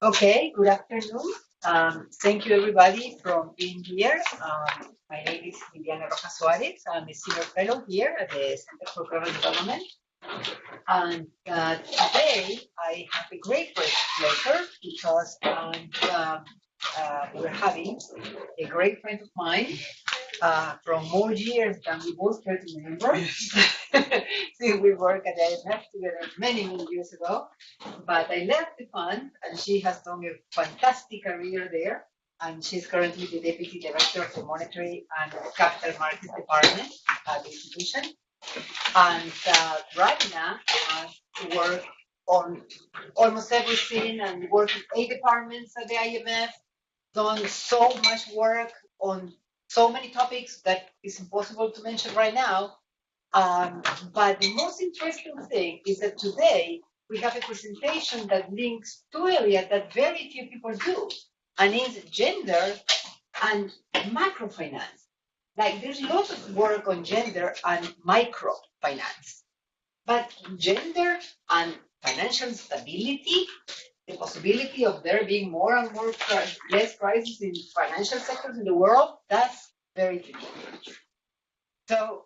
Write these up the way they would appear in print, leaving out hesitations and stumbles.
Okay, good afternoon. Thank you everybody for being here. My name is Liliana Rojas Suarez. I'm a senior fellow here at the Center for Global Development. And today I have a great pleasure because we're having a great friend of mine from more years than we both care to remember. Since we worked at the IMF together many years ago. But I left the fund, and she has done a fantastic career there. And she's currently the Deputy Director of the Monetary and Capital Markets Department at the institution. And Ratna has worked on almost everything and worked in 8 departments at the IMF, done so much work on so many topics that is impossible to mention right now. But the most interesting thing is that today we have a presentation that links two areas that very few people do, and is gender and macrofinance. Like there's lots of work on gender and microfinance, but gender and financial stability, the possibility of there being more and more less crises in financial sectors in the world, that's very unique. So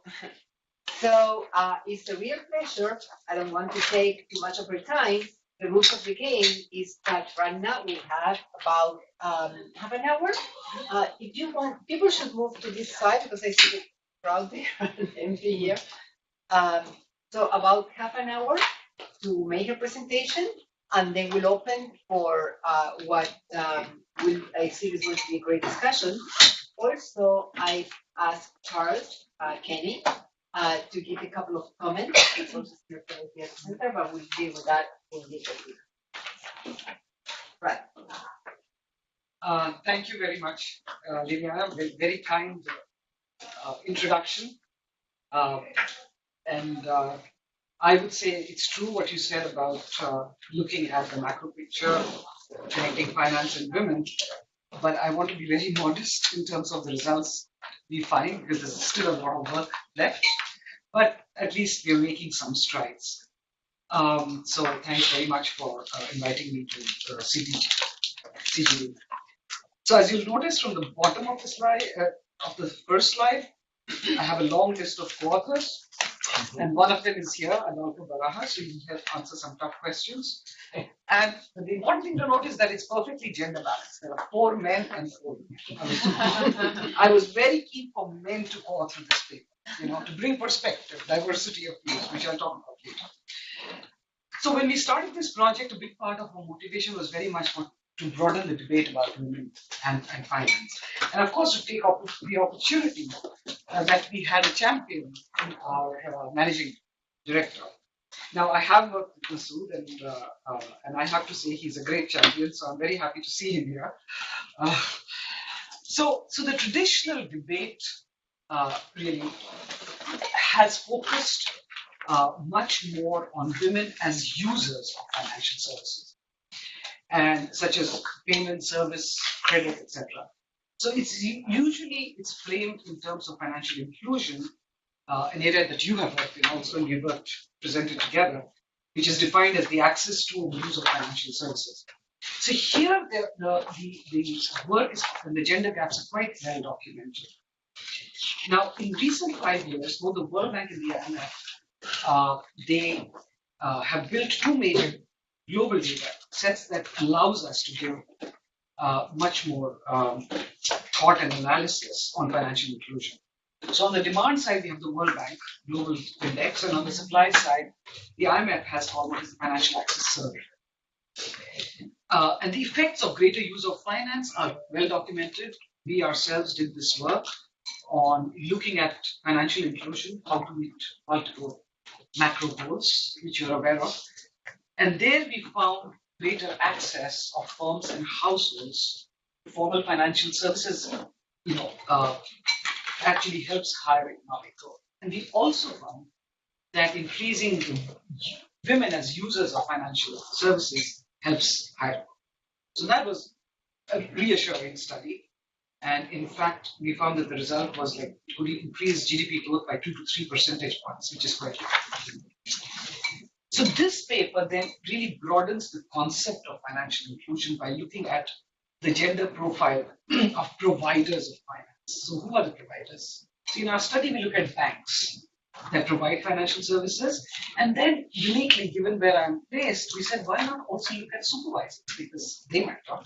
it's a real pleasure. I don't want to take too much of your time. The rules of the game is that right now we have about half an hour. If you want, people should move to this side because I see the crowd there empty here. So about half an hour to make a presentation, and then we'll open for what I see is going to be a great discussion. Also, I asked Charles Kenny to give a couple of comments. It's also here at the center, but we'll deal with that in later. Right. Thank you very much, Liliana. Very kind introduction. And I would say it's true what you said about looking at the macro picture, connecting finance and women. But I want to be very modest in terms of the results we find, because there's still a lot of work left. But at least we're making some strides. So thanks very much for inviting me to CGD. So as you'll notice from the bottom of the slide, of the first slide, I have a long list of co-authors, and one of them is here, Adolfo Baraja, so you can help answer some tough questions. And the important thing to note is that it's perfectly gender balanced. There are 4 men and 4 women. I was very keen for men to co-author this paper, to bring perspective, diversity of views, which I'll talk about later. So when we started this project, a big part of our motivation was very much to broaden the debate about women and finance. And of course, to take the opportunity that we had a champion in our managing director. Now, I have worked with Masood, and I have to say he's a great champion, so I'm very happy to see him here. So the traditional debate really has focused much more on women as users of financial services, and such as payment, service, credit, etc. So it's framed in terms of financial inclusion, an area that you have worked in also, and we've presented together, which is defined as the access to and use of financial services. So here the work is, and the gender gaps are quite well documented. Now, in recent 5 years, both the World Bank and the IMF, they have built 2 major global data sets that allows us to give much more thought and analysis on financial inclusion. So on the demand side, we have the World Bank Global Index, and on the supply side, the IMF has called what is the Financial Access Survey. And the effects of greater use of finance are well documented. We ourselves did this work on looking at financial inclusion, how to meet multiple macro goals, which you're aware of. And there we found greater access of firms and households to formal financial services, actually helps higher economic growth. And we also found that increasing women as users of financial services helps higher growth. So that was a reassuring study. And in fact, we found that the result was like could increase GDP growth by 2 to 3 percentage points, which is quite good. So this paper then really broadens the concept of financial inclusion by looking at the gender profile of providers of finance. So who are the providers? So in our study, we look at banks that provide financial services. And then uniquely, given where I'm placed, we said, why not also look at supervisors? Because they might talk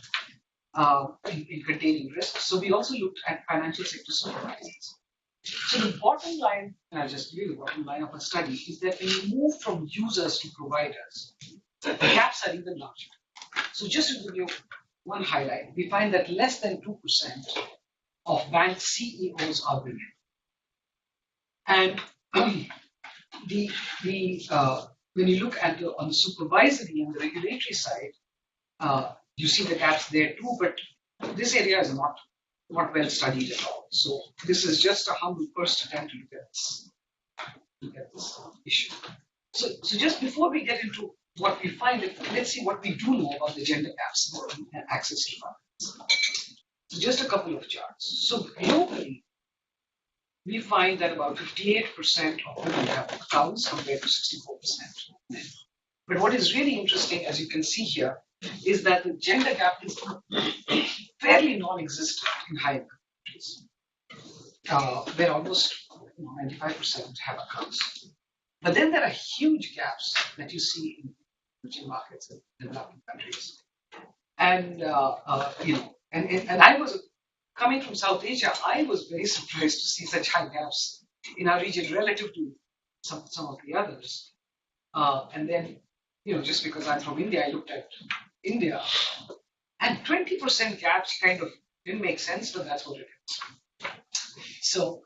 in containing risk. So we also looked at financial sector supervisors. So the bottom line, and I'll just give you the bottom line of our study, is that when you move from users to providers, the gaps are even larger. So just to give you one highlight, we find that less than 2% of bank CEOs are women. And when you look at on the supervisory and the regulatory side, you see the gaps there too, but this area is not well studied at all. So this is just a humble first attempt to look at this issue. So just before we get into what we find, let's see what we do know about the gender gaps in access to finance. So just a couple of charts. So globally, we find that about 58% of women have accounts compared to 64% of men. But what is really interesting, as you can see here, is that the gender gap is fairly non-existent in high-income countries, where almost 95% have accounts. But then there are huge gaps that you see in emerging markets and developing countries. And and I was coming from South Asia. I was very surprised to see such high gaps in our region relative to some of the others. And then, just because I'm from India, I looked at India, and 20% gaps kind of didn't make sense, but that's what it is. So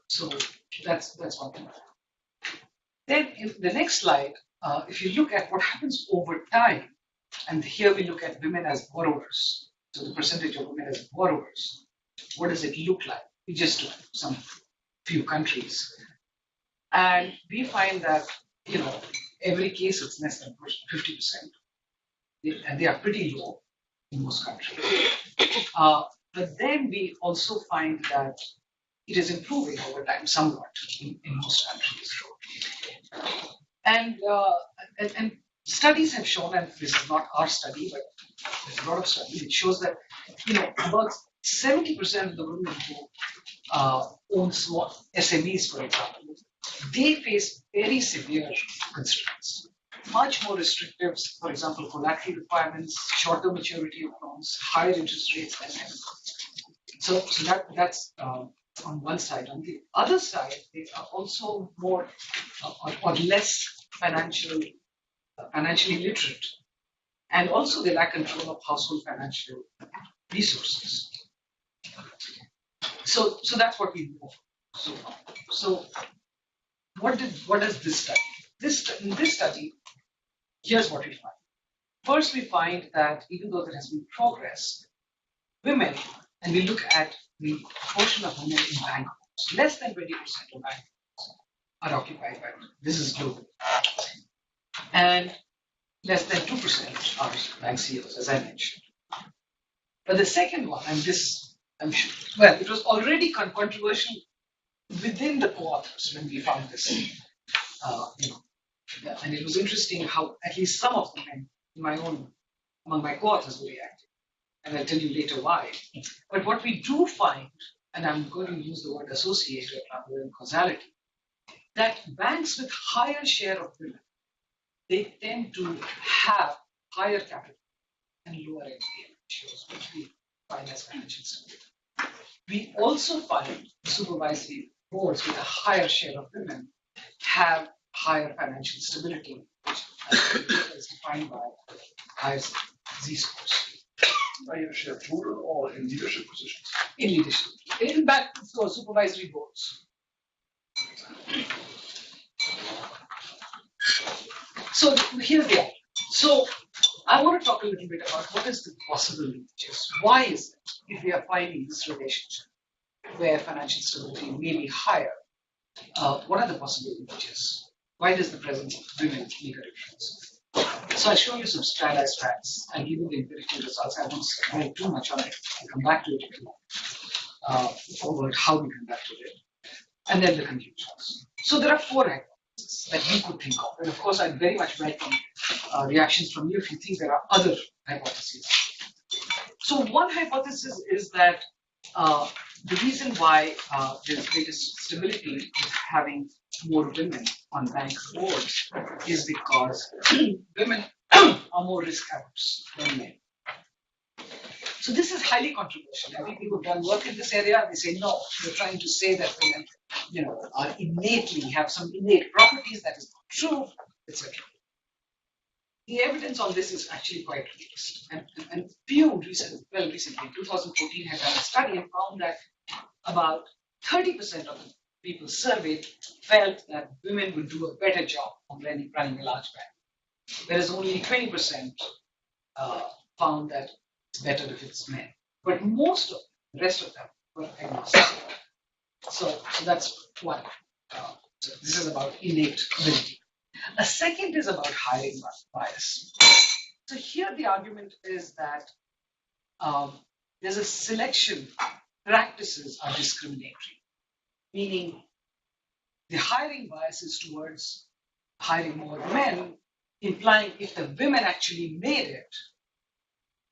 that's one thing. Then in the next slide, if you look at what happens over time, and here we look at women as borrowers, so the percentage of women as borrowers, what does it look like? We just took some few countries, and we find that every case it's less than 50%, and they are pretty low in most countries. But then we also find that it is improving over time somewhat in most countries. And studies have shown, and this is not our study, but there's a lot of studies, it shows that about 70% of the women who own small SMEs, for example, they face very severe constraints, much more restrictive, for example, collateral requirements, shorter maturity of loans, higher interest rates than men. So that's on one side. On the other side, they are also more or less financially literate, and also they lack control of household financial resources. So that's what we know so far. So what does this study? In this study, here's what we find. First, we find that even though there has been progress, women, and we look at the proportion of women in bank loans, less than 20% of bank loans are occupied by women. This is global. And less than 2% are bank CEOs, as I mentioned. But the second one, and this, I'm sure, well, it was already controversial within the co-authors when we found this. And it was interesting how at least some of them among my co-authors were reacting. And I'll tell you later why. But what we do find, and I'm going to use the word associated rather than causality, that banks with higher share of women, they tend to have higher capital and lower NPL ratios, which we find as financial stability. We also find supervisory boards with a higher share of women have higher financial stability, which is defined by higher Z-scores. Higher share plural or in leadership positions? In leadership. In back to supervisory boards. So here they are. So I want to talk a little bit about what is the possible linkages. Why is it, if we are finding this relationship where financial stability may be higher, what are the possible linkages? Why does the presence of women make a difference? So I'll show you some standardized facts and give you the empirical results. I won't dwell too much on it. I'll come back to it if you want, over how we conducted it, and then the conclusions. So there are 4 hypotheses that we could think of, and of course I very much welcome reactions from you if you think there are other hypotheses. So one hypothesis is that the reason why there's greater stability with having more women on bank boards is because women are more risk averse than men. So this is highly controversial. I think people who've done work in this area, they say no, you're trying to say that women, are innately have some innate properties. That is not true, etc. The evidence on this is actually quite mixed. And Pew recently, 2014, had done a study and found that about 30% of the people surveyed felt that women would do a better job of running a large bank, whereas only 20% found that it's better if it's men. But most of the rest of them were agnostic. So that's one. So this is about innate ability. A second is about hiring bias. So here the argument is that there's a selection, practices are discriminatory, meaning the hiring bias is towards hiring more men, implying if the women actually made it,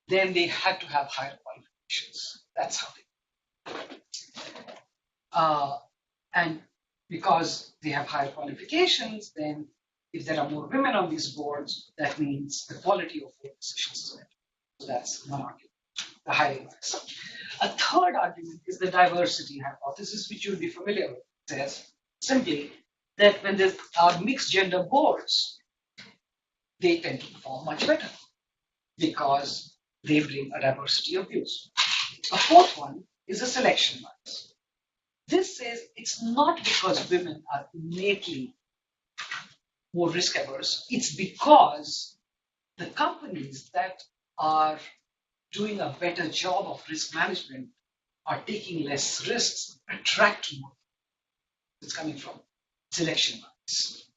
then they had to have higher qualifications. That's how they. And because they have higher qualifications, then if there are more women on these boards, that means the quality of their decisions is better. So that's one argument, the hiring bias. A third argument is the diversity hypothesis, which you'll be familiar with. It says simply that when there are mixed gender boards, they tend to perform much better because they bring a diversity of views. A fourth one is a selection bias. This says it's not because women are innately more risk averse, it's because the companies that are doing a better job of risk management are taking less risks, attract more. It's coming from selection bias.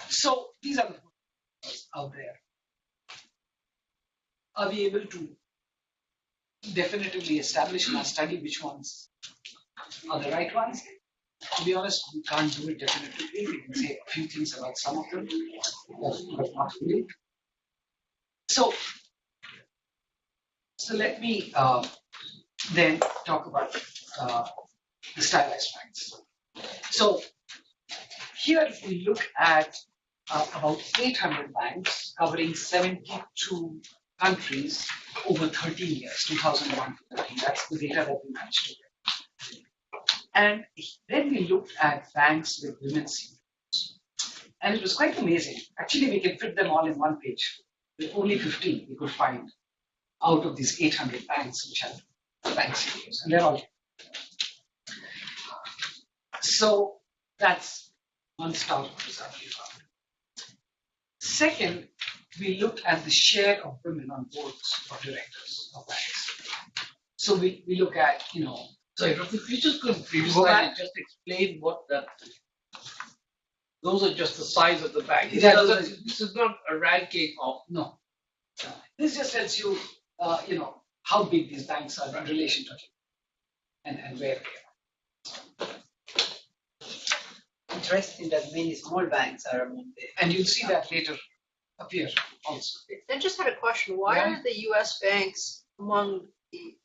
So these are the points out there. Are we able to definitively establish in our study which ones are the right ones? To be honest, we can't do it definitively. We can say a few things about some of them, but not really. So let me then talk about the stylized banks. So here we look at about 800 banks covering 72 countries over 13 years, 2001 to 13. That's the data that we managed to get. And then we looked at banks with women CEOs. And it was quite amazing. Actually, we can fit them all in one page. With only 15 we could find out of these 800 banks which have bank CEOs. And they're all. So that's one start result we found. Second, we looked at the share of women on boards of directors of banks. So we look at, So if you just could just explain what that. Those are just the size of the bank. This is not a ranking of. No. This just tells you, how big these banks are in relation to and where they are. Interesting that many small banks are among them. And you'll see that later appear also. I just had a question. Why are the U.S. banks among the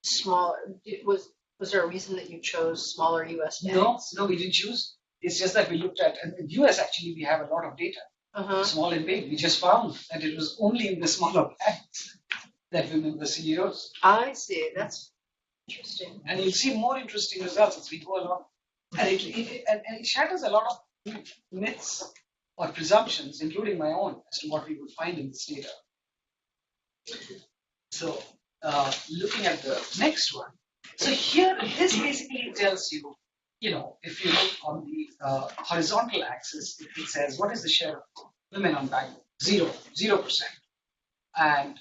smaller? Was there a reason that you chose smaller U.S. banks? No, we didn't choose. It's just that we looked at, and in the US actually we have a lot of data, small and big. We just found that it was only in the smaller banks that women were CEOs. I see. That's interesting. And you'll see more interesting results as we go along. And it shatters a lot of myths or presumptions, including my own, as to what we would find in this data. So looking at the next one. So here, this basically tells you, if you look on the horizontal axis, it says what is the share of women on bank? 0%. And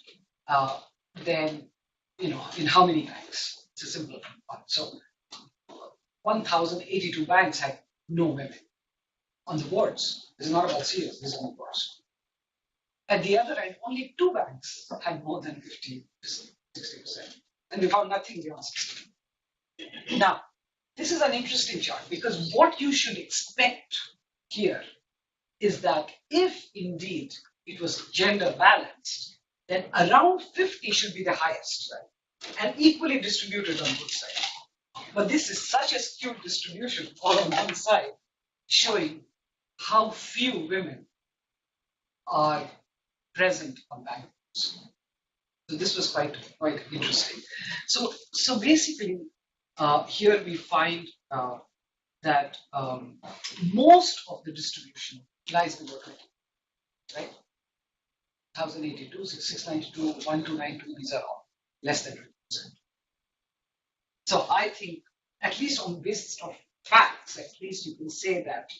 then, in how many banks? It's a simple one. So 1,082 banks had no women on the boards. This is not about CEOs, this is on the boards. At the other end, only 2 banks had more than 50%, 60%. And we found nothing beyond 60%. Now, this is an interesting chart because what you should expect here is that if indeed it was gender balanced, then around 50 should be the highest, right? And equally distributed on both sides. But this is such a skewed distribution all on one side, showing how few women are present on bank boards. So this was quite interesting. So basically, here we find that most of the distribution lies below 20, right? 1082, 692, 1292, these are all less than 20%. So I think, at least on the basis of facts, at least you can say that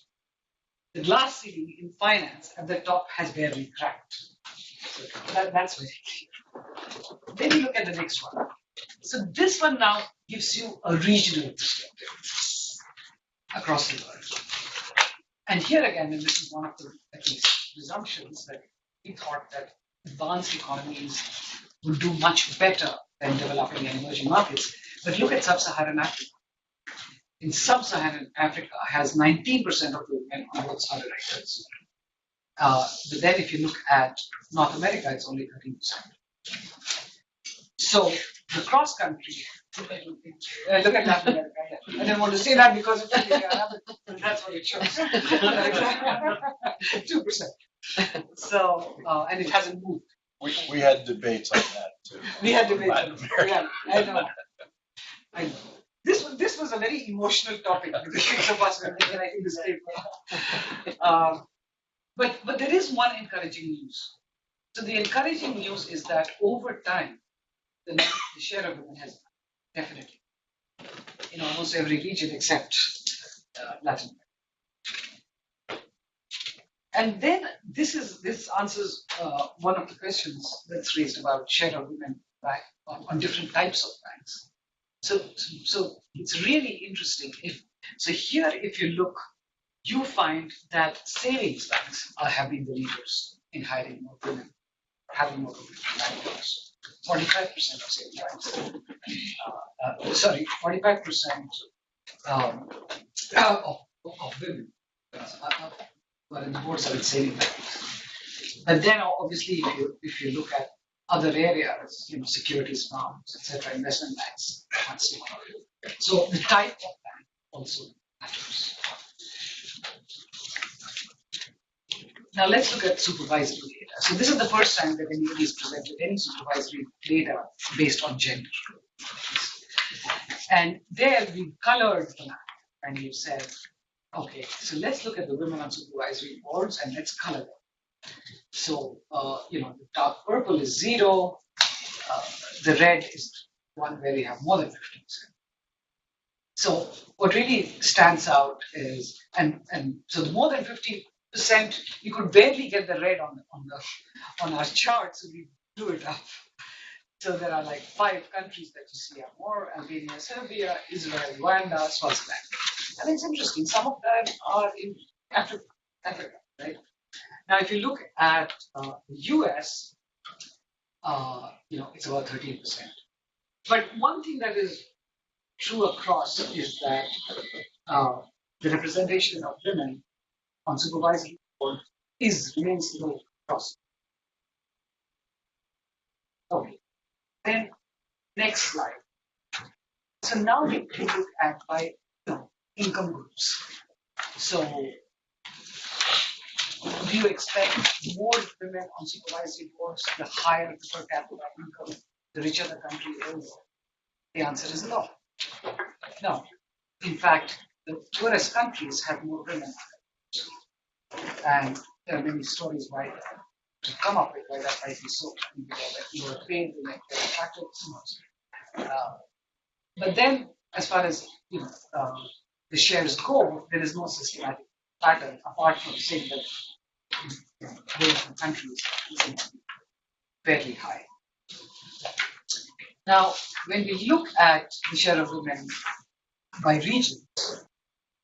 the glass ceiling in finance at the top has barely cracked. So that's very clear. Then you look at the next one. So this one now gives you a regional perspective across the world. And here again, and this is one of the at least presumptions, that we thought that advanced economies will do much better than developing and emerging markets. But look at sub-Saharan Africa. In sub-Saharan Africa has 19% of the women on both underwriters. But then if you look at North America, it's only 13%. So the cross-country, look at Latin America. I didn't want to say that because of that's what it shows. 2%. So, and it hasn't moved. We had debates on that too. We had debates. Yeah, I know. This was a very emotional topic with the six of us when we were writing this paper. But there is one encouraging news. So the encouraging news is that over time, the share of women has definitely in almost every region except Latin America. And then this answers one of the questions that's raised about share of women on different types of banks. So it's really interesting. Here, if you look, you find that savings banks have been the leaders in hiring more women, having more women in bankers. 45% of savings banks. 45% of women were in the boards of savings banks. But then, obviously, if you look at other areas, securities firms, etc., investment banks, much smaller. So the type of bank also matters. Now let's look at supervisory data. So this is the first time that anybody has presented any supervisory data based on gender. And there we colored the map and you said, okay, so let's look at the women on supervisory boards and let's color them. So, the dark purple is 0, the red is one where we have more than 50%. So what really stands out is, and so the more than 50%, you could barely get the red on our chart, so we blew it up. So there are like 5 countries that you see are more: Albania, Serbia, Israel, Rwanda, Swaziland. And it's interesting, some of them are in Africa, right? Now, if you look at the US, it's about 13%. But one thing that is true across is that the representation of women on supervisory board remains low across. Okay. Then next slide. So now we look at by income groups. So do you expect more women on supervisory boards the higher the per capita income, the richer the country is? The answer is no. No. In fact, the poorest countries have more women. And there are many stories why to come up with why that might be so. Lower paid, women are attractive, but then, as far as the shares go, there is no systematic pattern apart from saying that different countries is fairly high. Now, when we look at the share of women by regions,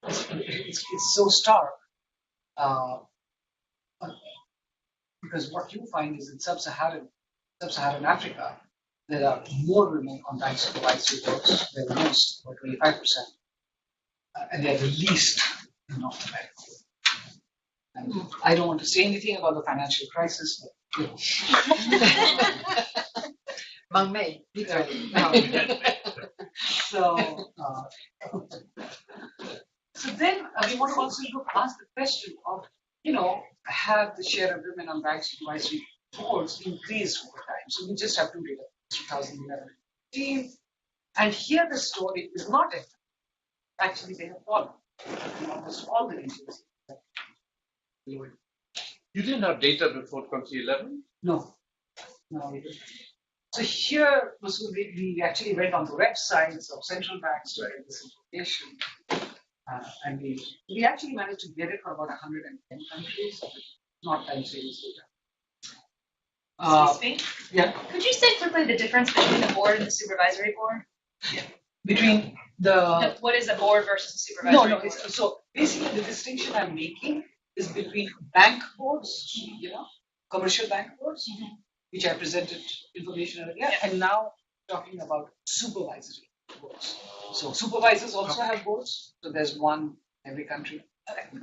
it's so stark because what you find is in sub-Saharan Africa, there are more women on bank supervisory boards than the most, about 25%, and they're the least in North America. And I don't want to say anything about the financial crisis, but Mang Mei, literally. so so then we want to also ask the question of, have the share of women on bank supervisory boards increased over time? So we just have two data, 2011 and 2015. And here the story is not enough. Actually, they have fallen in almost all the regions. You didn't have data before 2011? No, we didn't. So here, we actually went on the websites of central banks to get this information. And we actually managed to get it for about 110 countries, not time series data. Excuse me? Yeah. Could you say quickly the difference between the board and the supervisory board? Between the What is a board versus a supervisory no, board? so basically the distinction I'm making is between bank boards, commercial bank boards, which I presented information earlier, and now talking about supervisory boards. So supervisors also have boards. So there's one every country.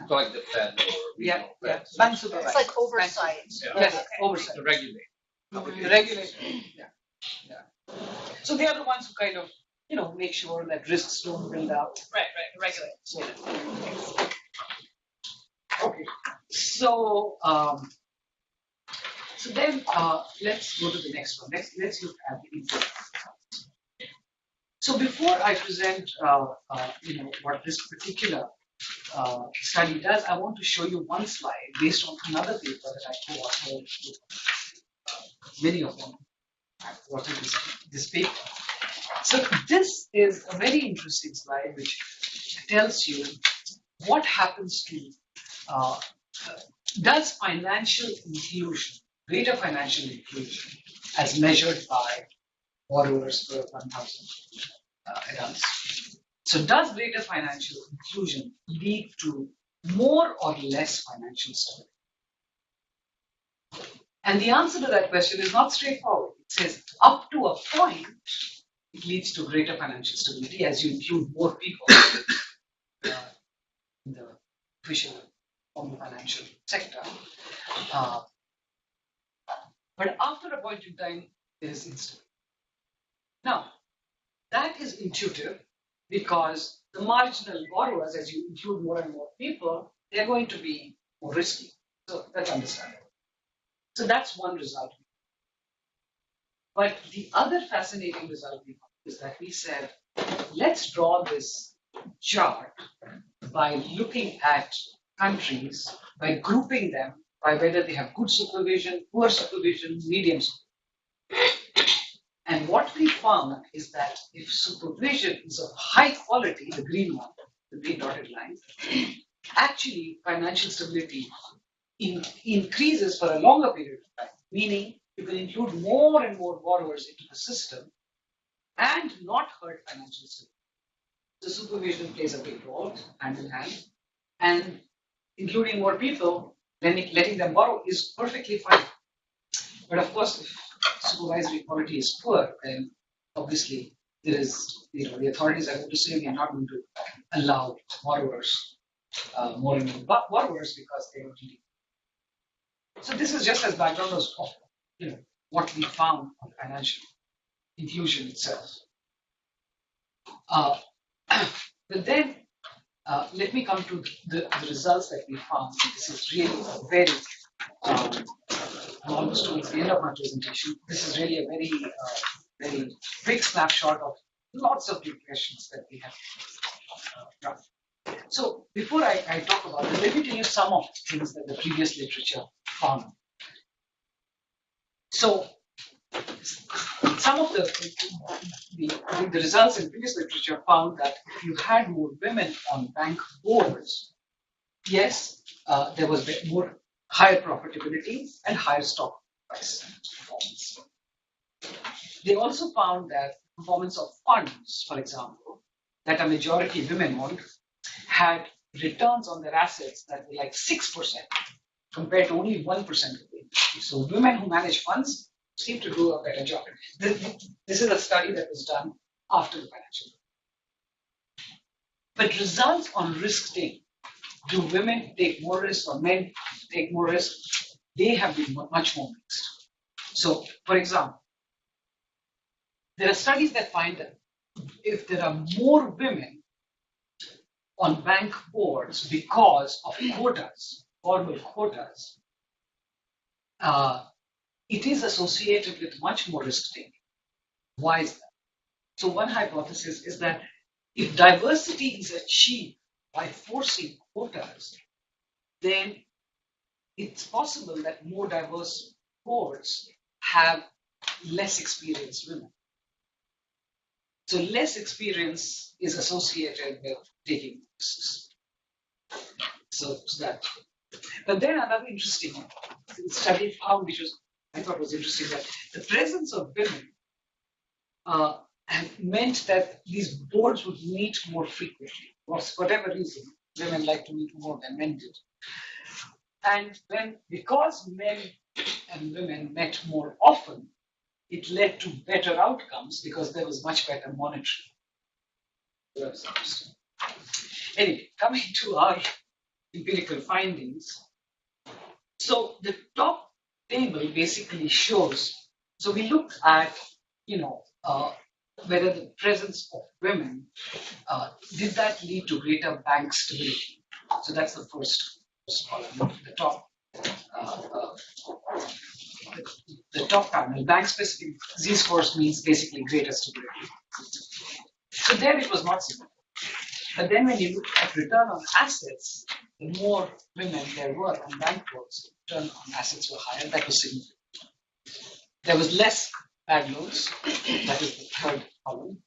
Like the Fed or Yeah, Fed. bank supervisors. It's like oversight. Yeah. Yes, Okay. oversight. To regulate. The regulation. Yeah. So they are the ones who kind of, make sure that risks don't build up. Right, regulate. So, okay. So, then let's go to the next one. Let's look at the input. So before I present, what this particular study does, I want to show you one slide based on another paper that I co-authored with many of them. I've authored this paper. So this is a very interesting slide which tells you what happens to, does financial inclusion, greater financial inclusion as measured by borrowers per 1,000 adults. So does greater financial inclusion lead to more or less financial stability? And the answer to that question is not straightforward. It says up to a point, it leads to greater financial stability as you include more people in the official formal financial sector. But after a point in time, there is instability. Now, that is intuitive because the marginal borrowers, as you include more and more people, they're going to be more risky. So that's understandable. So that's one result. But the other fascinating result we found is that we said, let's draw this chart by looking at countries, by grouping them by whether they have good supervision, poor supervision, medium supervision. And what we found is that if supervision is of high quality, the green one, the green dotted line, actually financial stability increases for a longer period of time, meaning you can include more and more borrowers into the system and not hurt financial stability. So supervision plays a big role, hand in hand, and including more people, letting them borrow is perfectly fine. But of course, if supervisory quality is poor, then obviously there is, the authorities are going to say we are not going to allow borrowers, more and more borrowers because they don't need it. So this is just as background of what we found on financial inclusion itself. But then let me come to the results that we found. This is really a very, almost towards the end of my presentation. This is really a very quick snapshot of lots of good questions that we have done. So before I talk about it, let me tell you some of the things that the previous literature found. So some of the results in previous literature found that if you had more women on bank boards, yes, there was more higher profitability and higher stock price performance. They also found that performance of funds, for example, that a majority women owned, had returns on their assets that were like 6% compared to only 1% of the industry. So women who manage funds seem to do a better job. This is a study that was done after the financial. But results on risk taking, do women take more risk or men take more risk? They have been much more mixed. So, for example, there are studies that find that if there are more women on bank boards because of quotas, formal quotas, it is associated with much more risk taking. Why is that? So one hypothesis is that if diversity is achieved by forcing quotas, then it's possible that more diverse boards have less experienced women. So less experience is associated with taking risks. So that. But then another interesting study found, which I thought was interesting, that the presence of women meant that these boards would meet more frequently. For whatever reason, women like to meet more than men did. And because men and women met more often, it led to better outcomes because there was much better monitoring. That's interesting. Anyway, coming to our empirical findings. So the top table basically shows, so we looked at, whether the presence of women, did that lead to greater bank stability? So that's the first column, the top. The top panel, bank specific z-scores means basically greater stability. So there it was not significant. But then when you look at return on assets, the more women there were on bank boards, return on assets were higher. That was significant. There was less bad loans. That is the third column.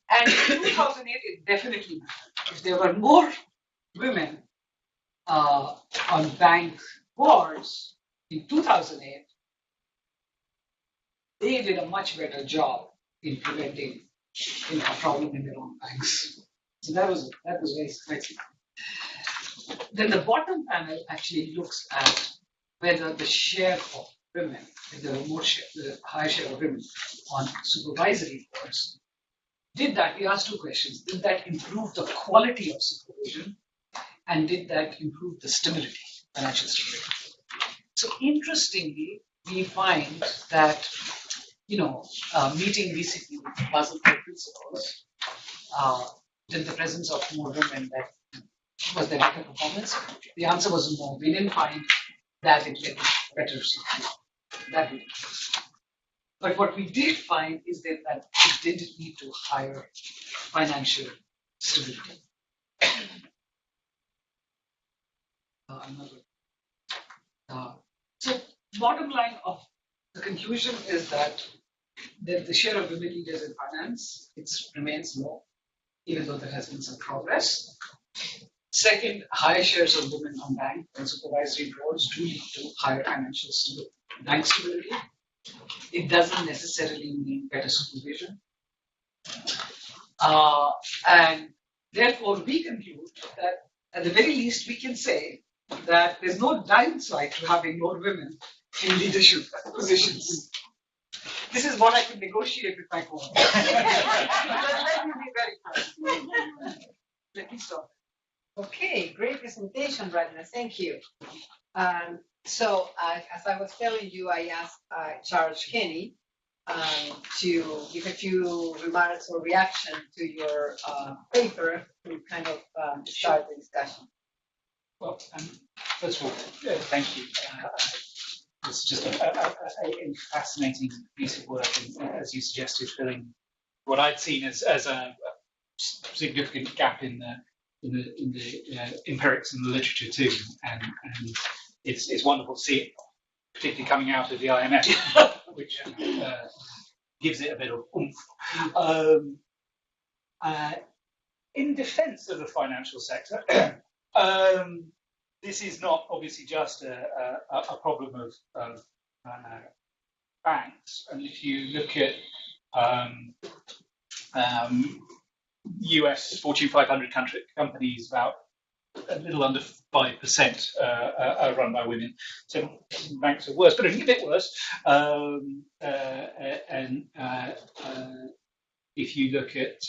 And in 2008, it definitely mattered. If there were more women on bank boards in 2008, they did a much better job in preventing a problem in their own banks. So that was very striking. Then the bottom panel actually looks at whether the share of women, if there were the higher share of women on supervisory boards, did that, we asked two questions, did that improve the quality of supervision and did that improve the stability, financial stability? So interestingly, we find that, meeting basically with Basel IV principles, did the presence of more women that was there better performance? The answer was no. We didn't find that it led to better supervision. That we didn't. But what we did find is that it did lead to higher financial stability. So bottom line of the conclusion is that the share of women leaders in finance remains low, even though there has been some progress. Second, higher shares of women on bank and supervisory boards do lead to higher financial stability, bank stability. It doesn't necessarily mean better supervision. And therefore, we conclude that at the very least, we can say that there's no downside to having more women in leadership positions. This is what I could negotiate with my co-host. Let me be very clear. Let me stop. Okay, great presentation, Ratna. Thank you. So, as I was telling you, I asked Charles Kenny to give a few remarks or reaction to your paper to kind of start the discussion. Well, first of all, thank you. It's just a fascinating piece of work, and as you suggested, filling what I'd seen as a significant gap in the empirics and the literature too, and it's wonderful to see it, particularly coming out of the IMF, which gives it a bit of oomph. In defence of the financial sector, this is not obviously just a problem of banks, and if you look at US Fortune 500 companies, about a little under 5% are run by women. So banks are worse, but a little bit worse. And if you look at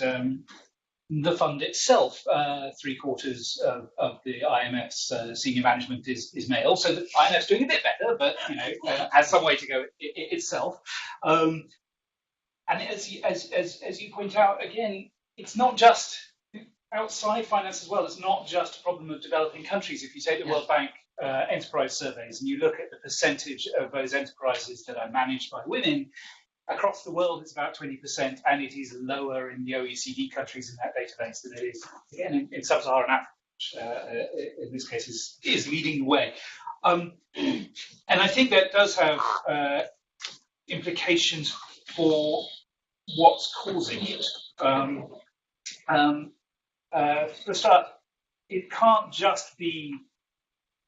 the fund itself, 3/4 of the IMF's senior management is male. So the IMF's doing a bit better, but has some way to go itself. And as you point out again, it's not just outside finance as well. It's not just a problem of developing countries. If you take the World Bank enterprise surveys and you look at the percentage of those enterprises that are managed by women, across the world, it's about 20%, and it is lower in the OECD countries in that database than it is, again, in sub-Saharan Africa, which in this case is leading the way. And I think that does have implications for what's causing it. For a start, it can't just be,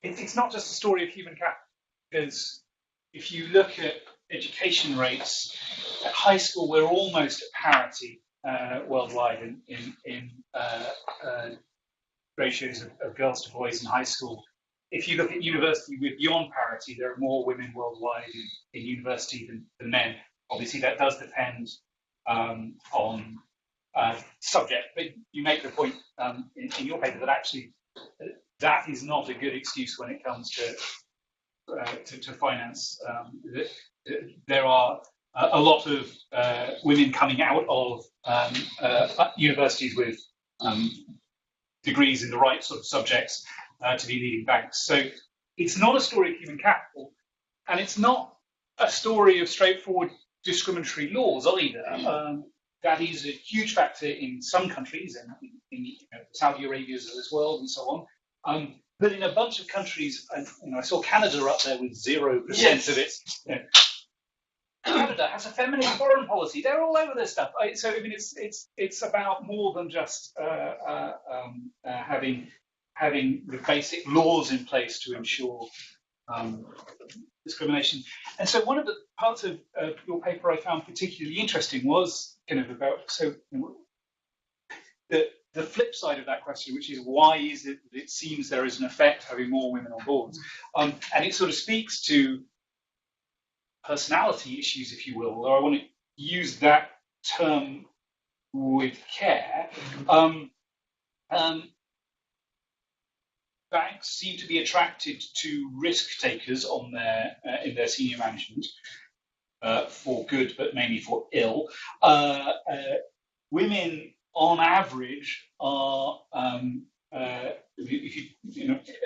it's not just a story of human capital, because if you look at education rates, at high school we're almost at parity worldwide in ratios of girls to boys in high school. If you look at university, we're beyond parity. There are more women worldwide in university than men. Obviously that does depend on subject, but you make the point in your paper that actually that is not a good excuse when it comes to finance. There are a lot of women coming out of universities with degrees in the right sort of subjects to be leading banks. So it's not a story of human capital, and it's not a story of straightforward discriminatory laws either. That is a huge factor in some countries, and in Saudi Arabia's of this world and so on. But in a bunch of countries, I saw Canada up there with 0% of its. Canada has a feminist foreign policy. They're all over this stuff. So I mean, it's about more than just having the basic laws in place to ensure discrimination. And so one of the parts of your paper I found particularly interesting was kind of about the flip side of that question, which is why is it that it seems there is an effect having more women on boards, and it sort of speaks to personality issues, if you will, although I want to use that term with care. Banks seem to be attracted to risk takers on in their senior management, for good but mainly for ill. Women, on average, are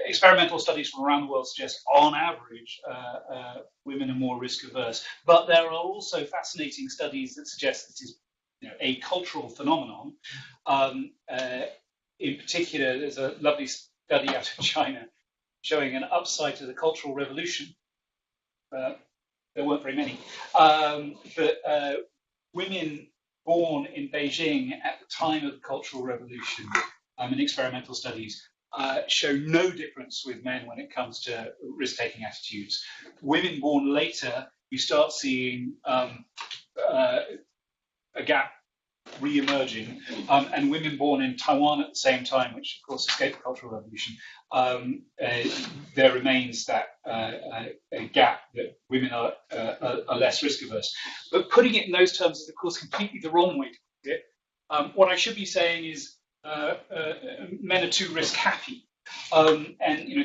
experimental studies from around the world suggest, on average, women are more risk averse. But there are also fascinating studies that suggest this is a cultural phenomenon. In particular, there's a lovely study out of China showing an upside to the Cultural Revolution. There weren't very many, but women born in Beijing at the time of the Cultural Revolution in experimental studies show no difference with men when it comes to risk-taking attitudes. Women born later, you start seeing a gap re-emerging, and women born in Taiwan at the same time, which of course escaped the Cultural Revolution, there remains that a gap that women are less risk averse. But putting it in those terms is of course completely the wrong way to put it. What I should be saying is men are too risk happy, and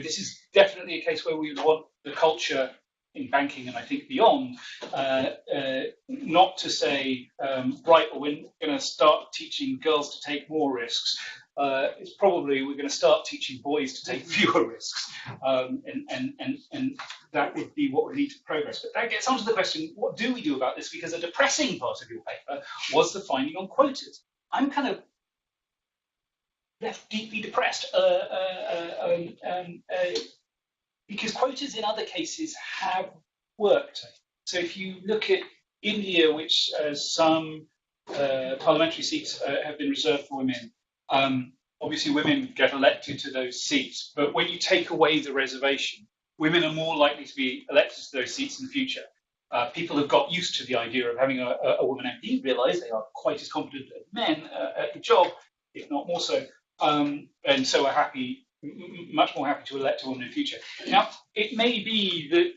this is definitely a case where we would want the culture in banking and I think beyond, not to say, right, well, we're going to start teaching girls to take more risks. It's probably we're going to start teaching boys to take fewer risks, and that would be what would lead to progress. But that gets onto the question: what do we do about this? Because a depressing part of your paper was the finding on quotas. I'm kind of left deeply depressed. Because quotas in other cases have worked. So if you look at India, which some parliamentary seats have been reserved for women, obviously women get elected to those seats, but when you take away the reservation, women are more likely to be elected to those seats in the future. People have got used to the idea of having a woman MP, realise they are quite as competent as men at the job, if not more so, and so are happy, much more happy to elect a woman in the future. Now, it may be that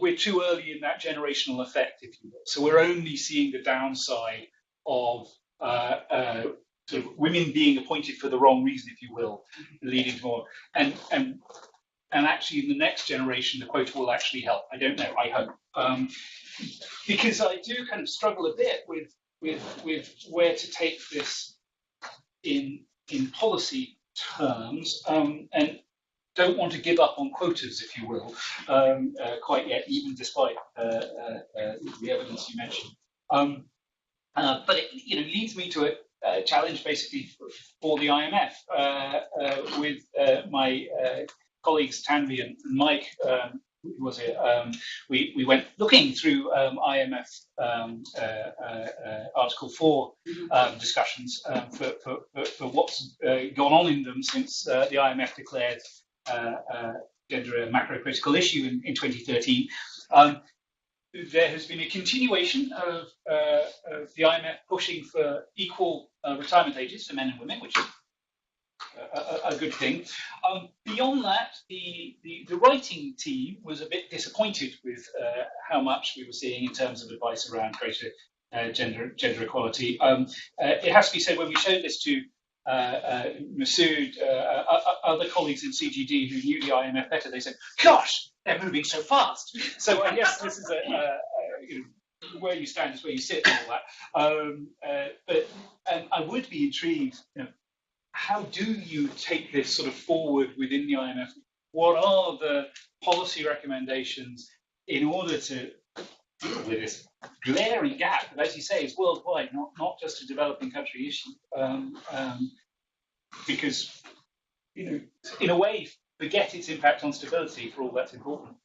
we're too early in that generational effect, if you will. So we're only seeing the downside of sort of women being appointed for the wrong reason, if you will, leading to more. And actually, in the next generation, the quota will actually help. I don't know. I hope, because I do kind of struggle a bit with where to take this in policy terms, and don't want to give up on quotas, if you will, quite yet, even despite the evidence you mentioned. But it leads me to a challenge basically for the IMF with my colleagues Tanvi and Mike. Who was it? We went looking through IMF Article 4 discussions for what's gone on in them since the IMF declared gender a macro-critical issue in 2013. There has been a continuation of the IMF pushing for equal retirement ages for men and women, which is a good thing. Beyond that, the writing team was a bit disappointed with how much we were seeing in terms of advice around greater gender equality. It has to be said, when we showed this to Masood, other colleagues in CGD who knew the IMF better, they said, "Gosh, they're moving so fast." So I guess this is where you stand is where you sit and all that. But I would be intrigued. How do you take this sort of forward within the IMF? What are the policy recommendations in order to deal with this glaring gap that, as you say, is worldwide, not just a developing country issue? Because, in a way, forget its impact on stability for all that's important.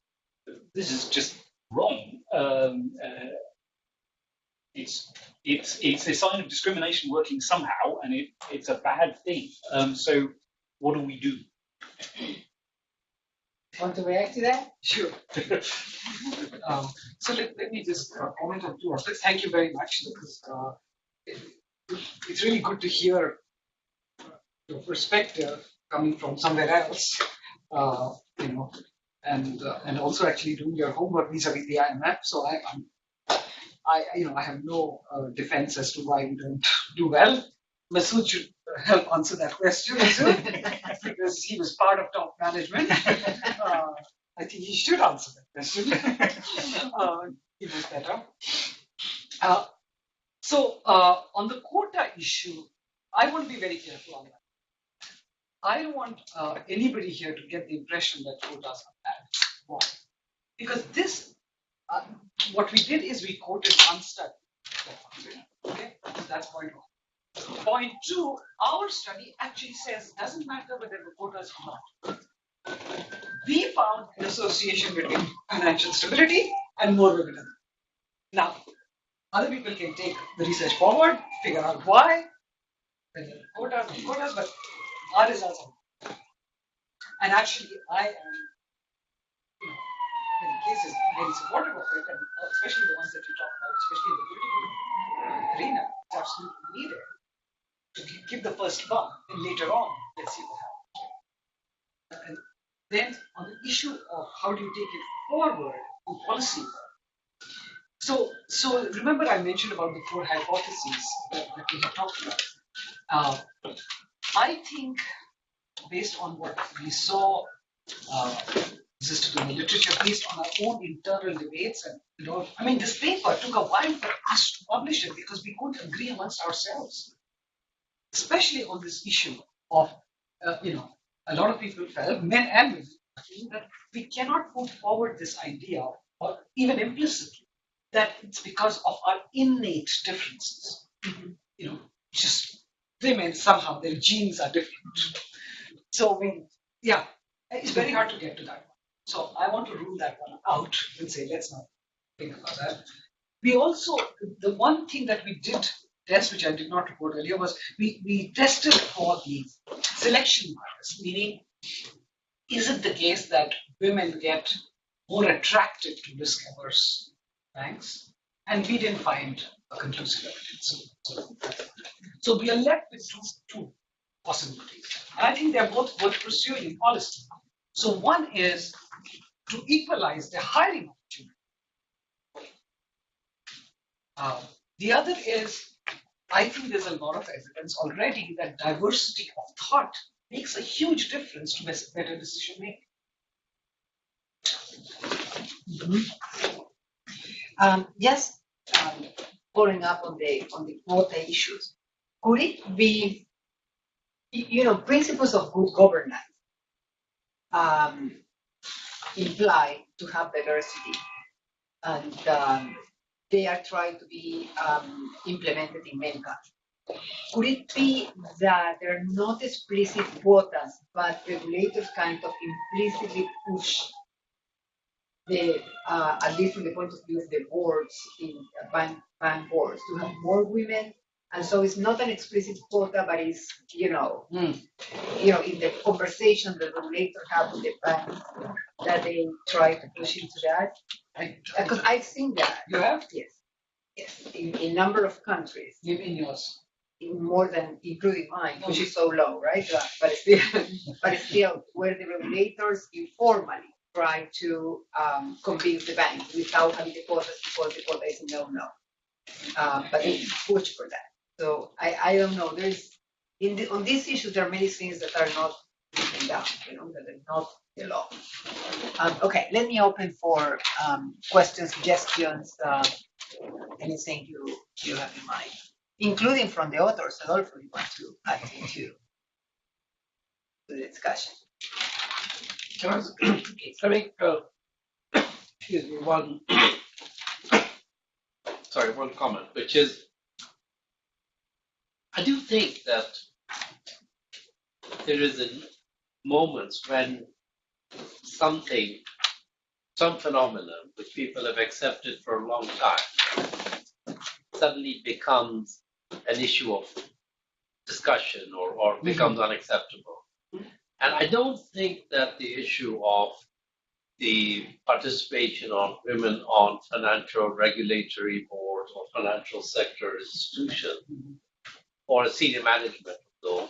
This is just wrong. It's a sign of discrimination working somehow, and it's a bad thing. So what do we do? Want to react to that? Sure. So let me just comment on two aspects. Thank you very much, because it's really good to hear your perspective coming from somewhere else, and also actually doing your homework vis-a-vis the IMF. So I have no defense as to why we don't do well. Masood should help answer that question, because he was part of top management. I think he should answer that question. He knows better. So on the quota issue, I want to be very careful on that. I don't want anybody here to get the impression that quotas are bad. Why? Because this, what we did is we quoted one study. Okay, that's point one. Point two, our study actually says it doesn't matter whether the quotas or not. We found an association between financial stability and more women. Now, other people can take the research forward, figure out why, whether quotas, but our results are. And actually, I am, in many cases, very supportive of it, and especially the ones that you talk about, especially in the political arena. It's absolutely needed to give the first bump, and later on, let's see what happens. And then, on the issue of how do you take it forward in policy work. So remember I mentioned about the four hypotheses that we have talked about. I think, based on what we saw existed in the literature, based on our own internal debates, and all, I mean, this paper took a while for us to publish it because we couldn't agree amongst ourselves, especially on this issue of, a lot of people felt, men and women, that we cannot put forward this idea, or even implicitly, that it's because of our innate differences. Just women, somehow their genes are different. So it's very hard to get to that one. So I want to rule that one out and say, let's not think about that. We also, the one thing that we did test, which I did not report earlier, was we tested for the selection bias, meaning, is it the case that women get more attracted to risk-averse banks? And we didn't find a conclusive evidence. So we are left with two possibilities. And I think they're both worth pursuing in policy. So one is to equalize the hiring opportunity. The other is I think there's a lot of evidence already that diversity of thought makes a huge difference to better decision making. Just following up on the quota issues, could it be, principles of good governance imply to have diversity, and they are trying to be implemented in many countries. Could it be that there are not explicit quotas, but regulators kind of implicitly push the, at least from the point of view of the boards, in bank boards, to have more women, and so it's not an explicit quota, but it's in the conversation the regulators have with the banks, that they try to push into that. Because I've seen that. You have? Yes, in number of countries. You mean yours? In more than including mine, which is so low, right? But still, where the regulators informally try to convince the bank without having the quotas, because the quota is no. But they push for that. So I don't know. There's on these issues there are many things that are not written down, that are not the law. Okay, let me open for questions, suggestions, anything you have in mind, including from the authors. Adolfo, you want to add into the discussion? Can I make excuse me, one comment, which is, I do think that there is moments when some phenomenon which people have accepted for a long time suddenly becomes an issue of discussion or becomes unacceptable. And I don't think that the issue of the participation of women on financial regulatory boards or financial sector institutions or senior management, though,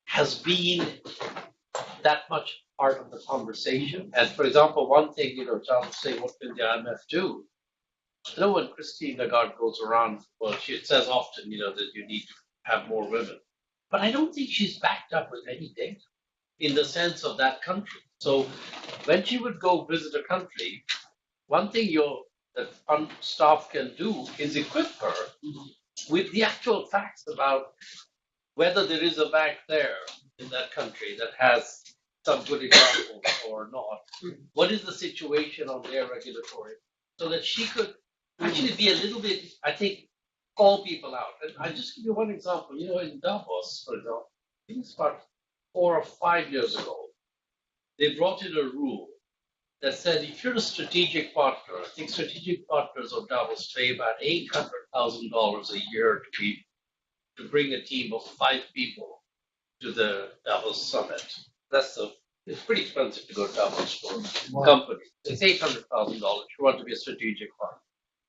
has been that much part of the conversation. And for example, one thing, Charles say, what can the IMF do? When Christine Lagarde goes around, well, she says often, that you need to have more women. But I don't think she's backed up with any data in the sense of that country. So when she would go visit a country, one thing the fund staff can do is equip her with the actual facts about whether there is a bank there in that country that has some good examples or not. What is the situation on their regulatory? So that she could actually be a little bit, I think, call people out. And I'll just give you one example. In Davos, for example, I think it's about 4 or 5 years ago, they brought in a rule that said if you're a strategic partner, I think strategic partners of Davos pay about $800,000 a year to bring a team of 5 people to the Davos summit. It's pretty expensive to go to Davos for companies. It's $800,000 if you want to be a strategic partner,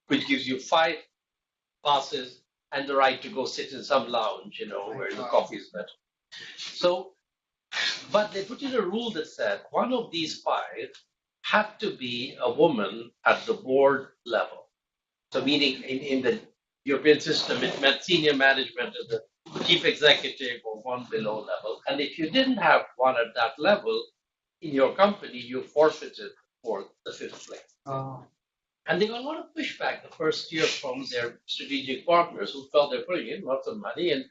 which gives you 5 passes and the right to go sit in some lounge, where the coffee is better. So, but they put in a rule that said one of these 5 had to be a woman at the board level. So meaning in the European system, it meant senior management at the chief executive or one below level. And if you didn't have one at that level in your company, you forfeited for the 5th place. Oh. And they got a lot of pushback the first year from their strategic partners who felt they're putting in lots of money, and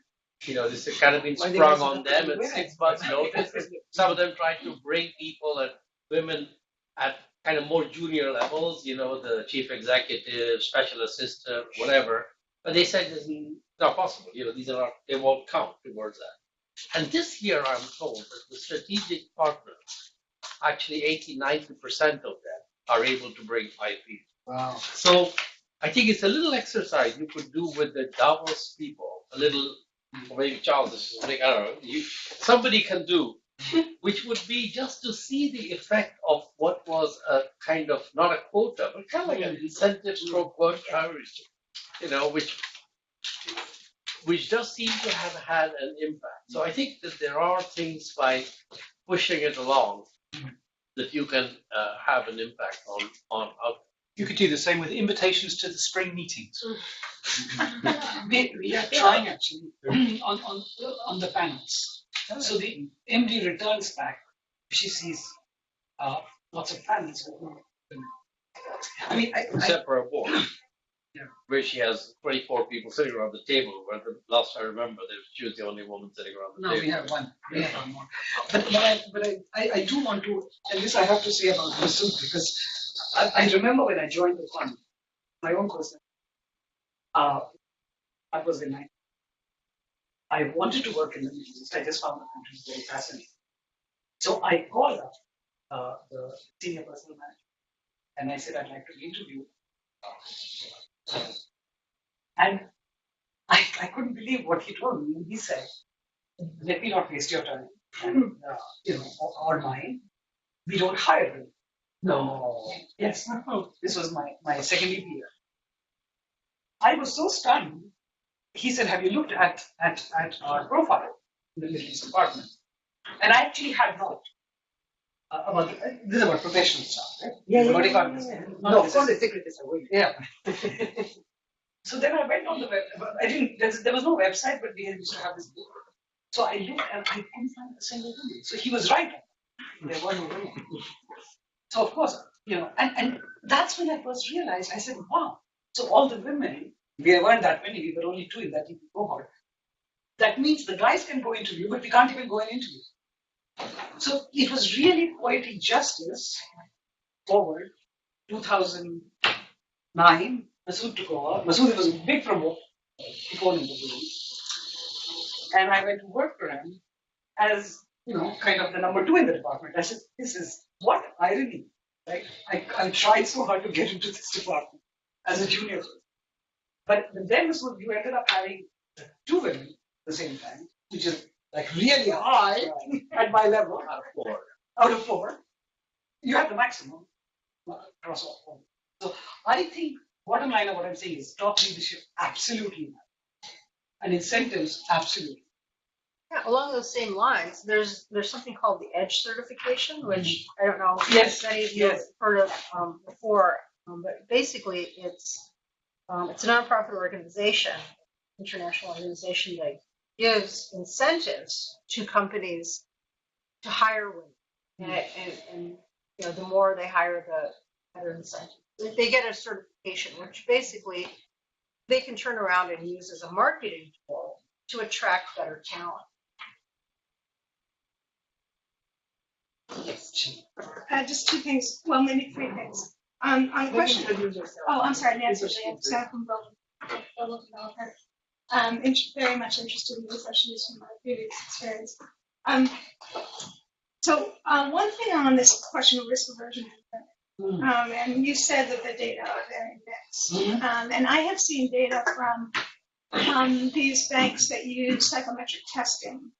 this had kind of been sprung on them at 6 months' notice. Some of them tried to bring people and women at kind of more junior levels, the chief executive, special assistant, whatever. But they said it's not possible. They won't count towards that. And this year, I'm told that the strategic partners, actually 80-90% of them are able to bring 5 people. Wow. So I think it's a little exercise you could do with the Davos people, a little, or maybe Charles, this is something, I don't know, somebody can do, which would be just to see the effect of what was a kind of, not a quota, but kind of like an incentive stroke work priority, which just seems to have had an impact. So I think that there are things by pushing it along that you can have an impact on outcomes. You could do the same with invitations to the spring meetings. We are trying actually on the panels. So the MD returns back. She sees lots of panels. I mean, Except for a board. Yeah. Where she has 24 people sitting around the table, where the last I remember, she was the only woman sitting around the no, table. we have one. We have one more. But I do want to, and this I have to say about Masood, because I remember when I joined the fund, my own person, that was the night. I wanted to work in the Middle East. I just found the country very fascinating. So I called up the senior personal manager, and I said I'd like to interview. And I couldn't believe what he told me. And he said, "Let me not waste your time, and, or mine. We don't hire them." No. Yes. This was my second year. I was so stunned. He said, "Have you looked at our profile in the Middle East department?" And I actually had not. This is about professional stuff, right? About economies. No, of course the secretaries are waiting. Yeah. So then I went on the web. I didn't. There was no website, but we used to have this book. So I looked and I couldn't find a single woman. So he was right. There were no women. So of course, and that's when I first realized. I said, "Wow!" So all the women, we weren't that many. We were only 2 in that cohort. That means the guys can go interview, but we can't even go and interview. So it was really quite injustice. Forward, 2009, Masood took over. Masood was a big promoter, in the room. And I went to work for him as, kind of the number 2 in the department. I said, this is what irony, right? I tried so hard to get into this department as a junior person. But then Masood, you ended up having 2 women at the same time, which is like really high at my level. Out of 4. You have the maximum across all. So I think, bottom line of what I'm saying is top leadership absolutely matters. And incentives absolutely. Yeah, along those same lines, there's something called the EDGE certification, which I don't know Yes, if many of you have heard of before, but basically it's a nonprofit organization, international organization that gives incentives to companies to hire women, and the more they hire, the better incentive. They get a certification, which basically they can turn around and use as a marketing tool to attract better talent. Just 2 things. Well, maybe 3 things. On question. Oh, I'm sorry, Nancy. I'm Sarah from Global Developer. Very much interested in these issues from my previous experience. So one thing on this question of risk aversion, and you said that the data are very mixed. And I have seen data from these banks that use psychometric testing.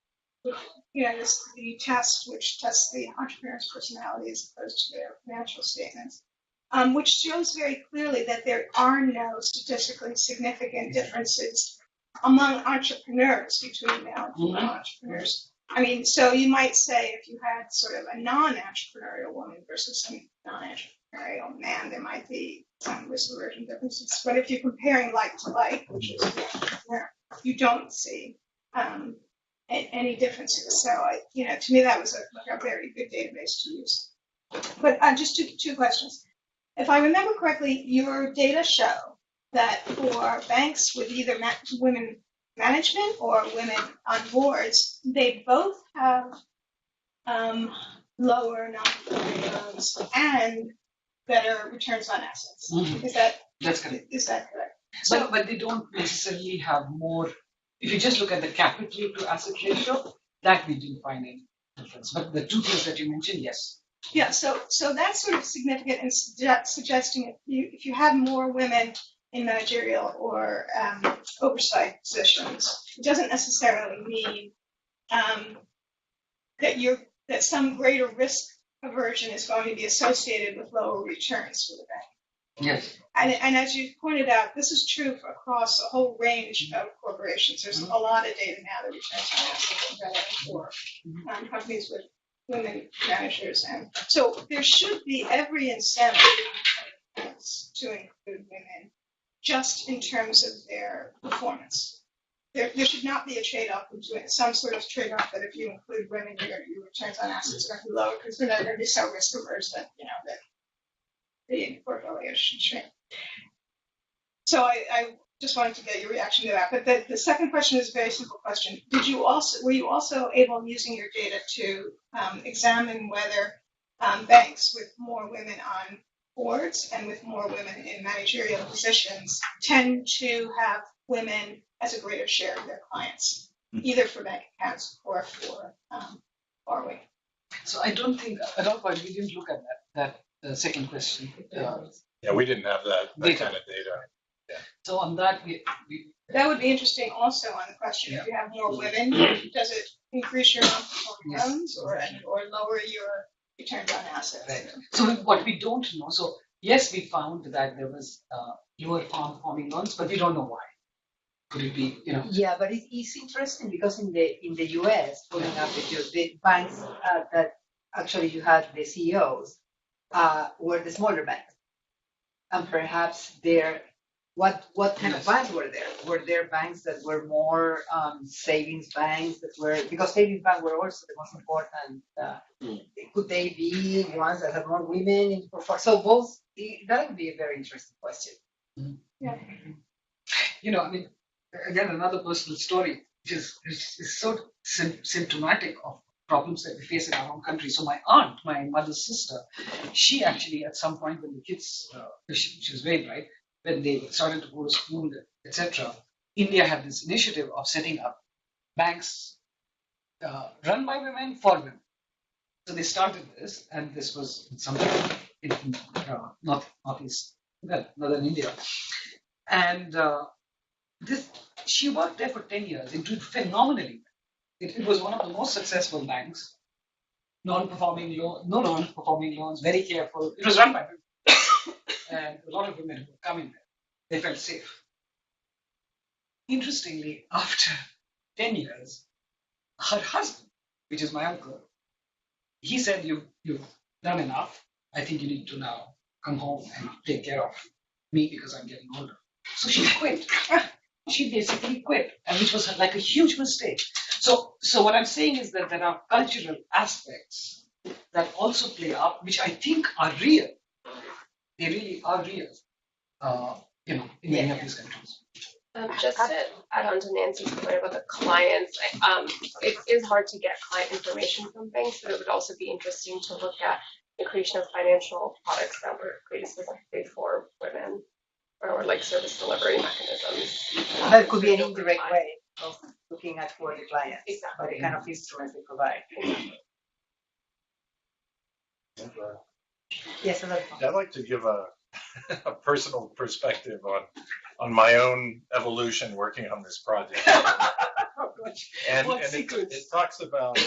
The test which tests the entrepreneur's personality as opposed to their financial statements, which shows very clearly that there are no statistically significant differences among entrepreneurs between male and female entrepreneurs. I mean, so you might say if you had sort of a non-entrepreneurial woman versus a non-entrepreneurial man, there might be some risk aversion differences. But if you're comparing like to like, which is you don't see any differences. So, to me, that was a very good database to use. But just two questions. If I remember correctly, your data show that for banks with either women management or women on boards, they both have lower non-performing loans and better returns on assets. That's correct. Is that correct? So, but they don't necessarily have more. If you just look at the capital to asset ratio, that we didn't find any difference. But the 2 things that you mentioned, yes. Yeah. So that's sort of significant in suggesting if you have more women in managerial or oversight positions, it doesn't necessarily mean that some greater risk aversion is going to be associated with lower returns for the bank. Yes. And as you pointed out, this is true across a whole range of corporations. There's a lot of data now that returns on assets are better for companies with women managers. And so there should be every incentive banks to include women, just in terms of their performance. There should not be a trade-off between some sort of trade-off that if you include women, your returns on assets are going to be lower because they're not going to be so risk averse that that the portfolio should shrink. So I just wanted to get your reaction to that. But the second question is a very simple question. Were you also able, using your data, to examine whether banks with more women on boards and with more women in managerial positions tend to have women as a greater share of their clients, either for bank accounts or for borrowing? So I don't think, at all point, we didn't look at that second question. Yeah, we didn't have that kind of data. So on that, we That would be interesting also on the question, if you have more women, does it increase your non-performing loans or lower your returns on assets? right. So what we don't know, so yes, we found that there was lower performing loans, but we don't know why. Could it be, Yeah, but it's interesting because in the US, following up with you, the banks that actually you had the CEOs were the smaller banks, and perhaps what kind of banks were there? Were there banks that were more savings banks that were, because savings banks were also the most important? Could they be ones that have more women in portfolio? So both, that would be a very interesting question. Yeah. I mean, again, another personal story, which is so symptomatic of problems that we face in our own country. So my aunt, my mother's sister, she actually at some point when the kids, she was very bright, when they started to go to school, etc., India had this initiative of setting up banks run by women for women. So they started this, and this was sometime in northeast, northern India. And she worked there for 10 years. It did phenomenally. It was one of the most successful banks. No non-performing loans, very careful. It was run by women. And a lot of women who were coming there, they felt safe. Interestingly, after 10 years, her husband, which is my uncle, he said, you've done enough. I think you need to now come home and take care of me because I'm getting older. So she quit. She basically quit, and which was like a huge mistake. So what I'm saying is that there are cultural aspects that also play out, which I think are real. They really are real, in many of these countries. Just to add on to Nancy's point about the clients, it is hard to get client information from banks, but it would also be interesting to look at the creation of financial products that were created specifically for women, or like service delivery mechanisms. That could be an indirect way of looking at for the clients, Exactly. by the kind of instruments they provide. Yes, another one. I'd like to give a personal perspective on my own evolution working on this project. And it talks about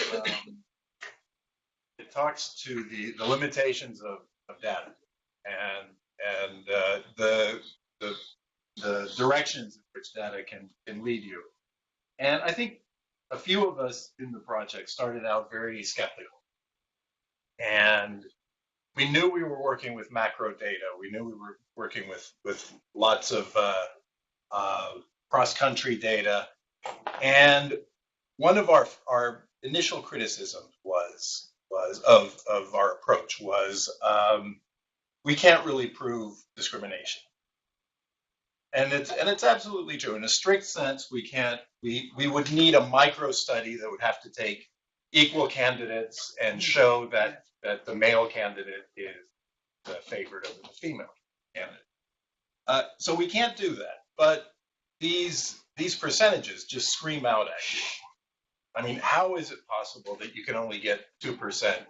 it talks to the limitations of data and the directions in which data can lead you. And I think a few of us in the project started out very skeptical. And we knew we were working with macro data. We knew we were working with lots of cross-country data. And one of our initial criticisms was of our approach was we can't really prove discrimination. And it's absolutely true. In a strict sense, we can't. We would need a micro study that would have to take equal candidates and show that the male candidate is favored over the female candidate. So we can't do that. But these percentages just scream out at you. I mean, how is it possible that you can only get 2%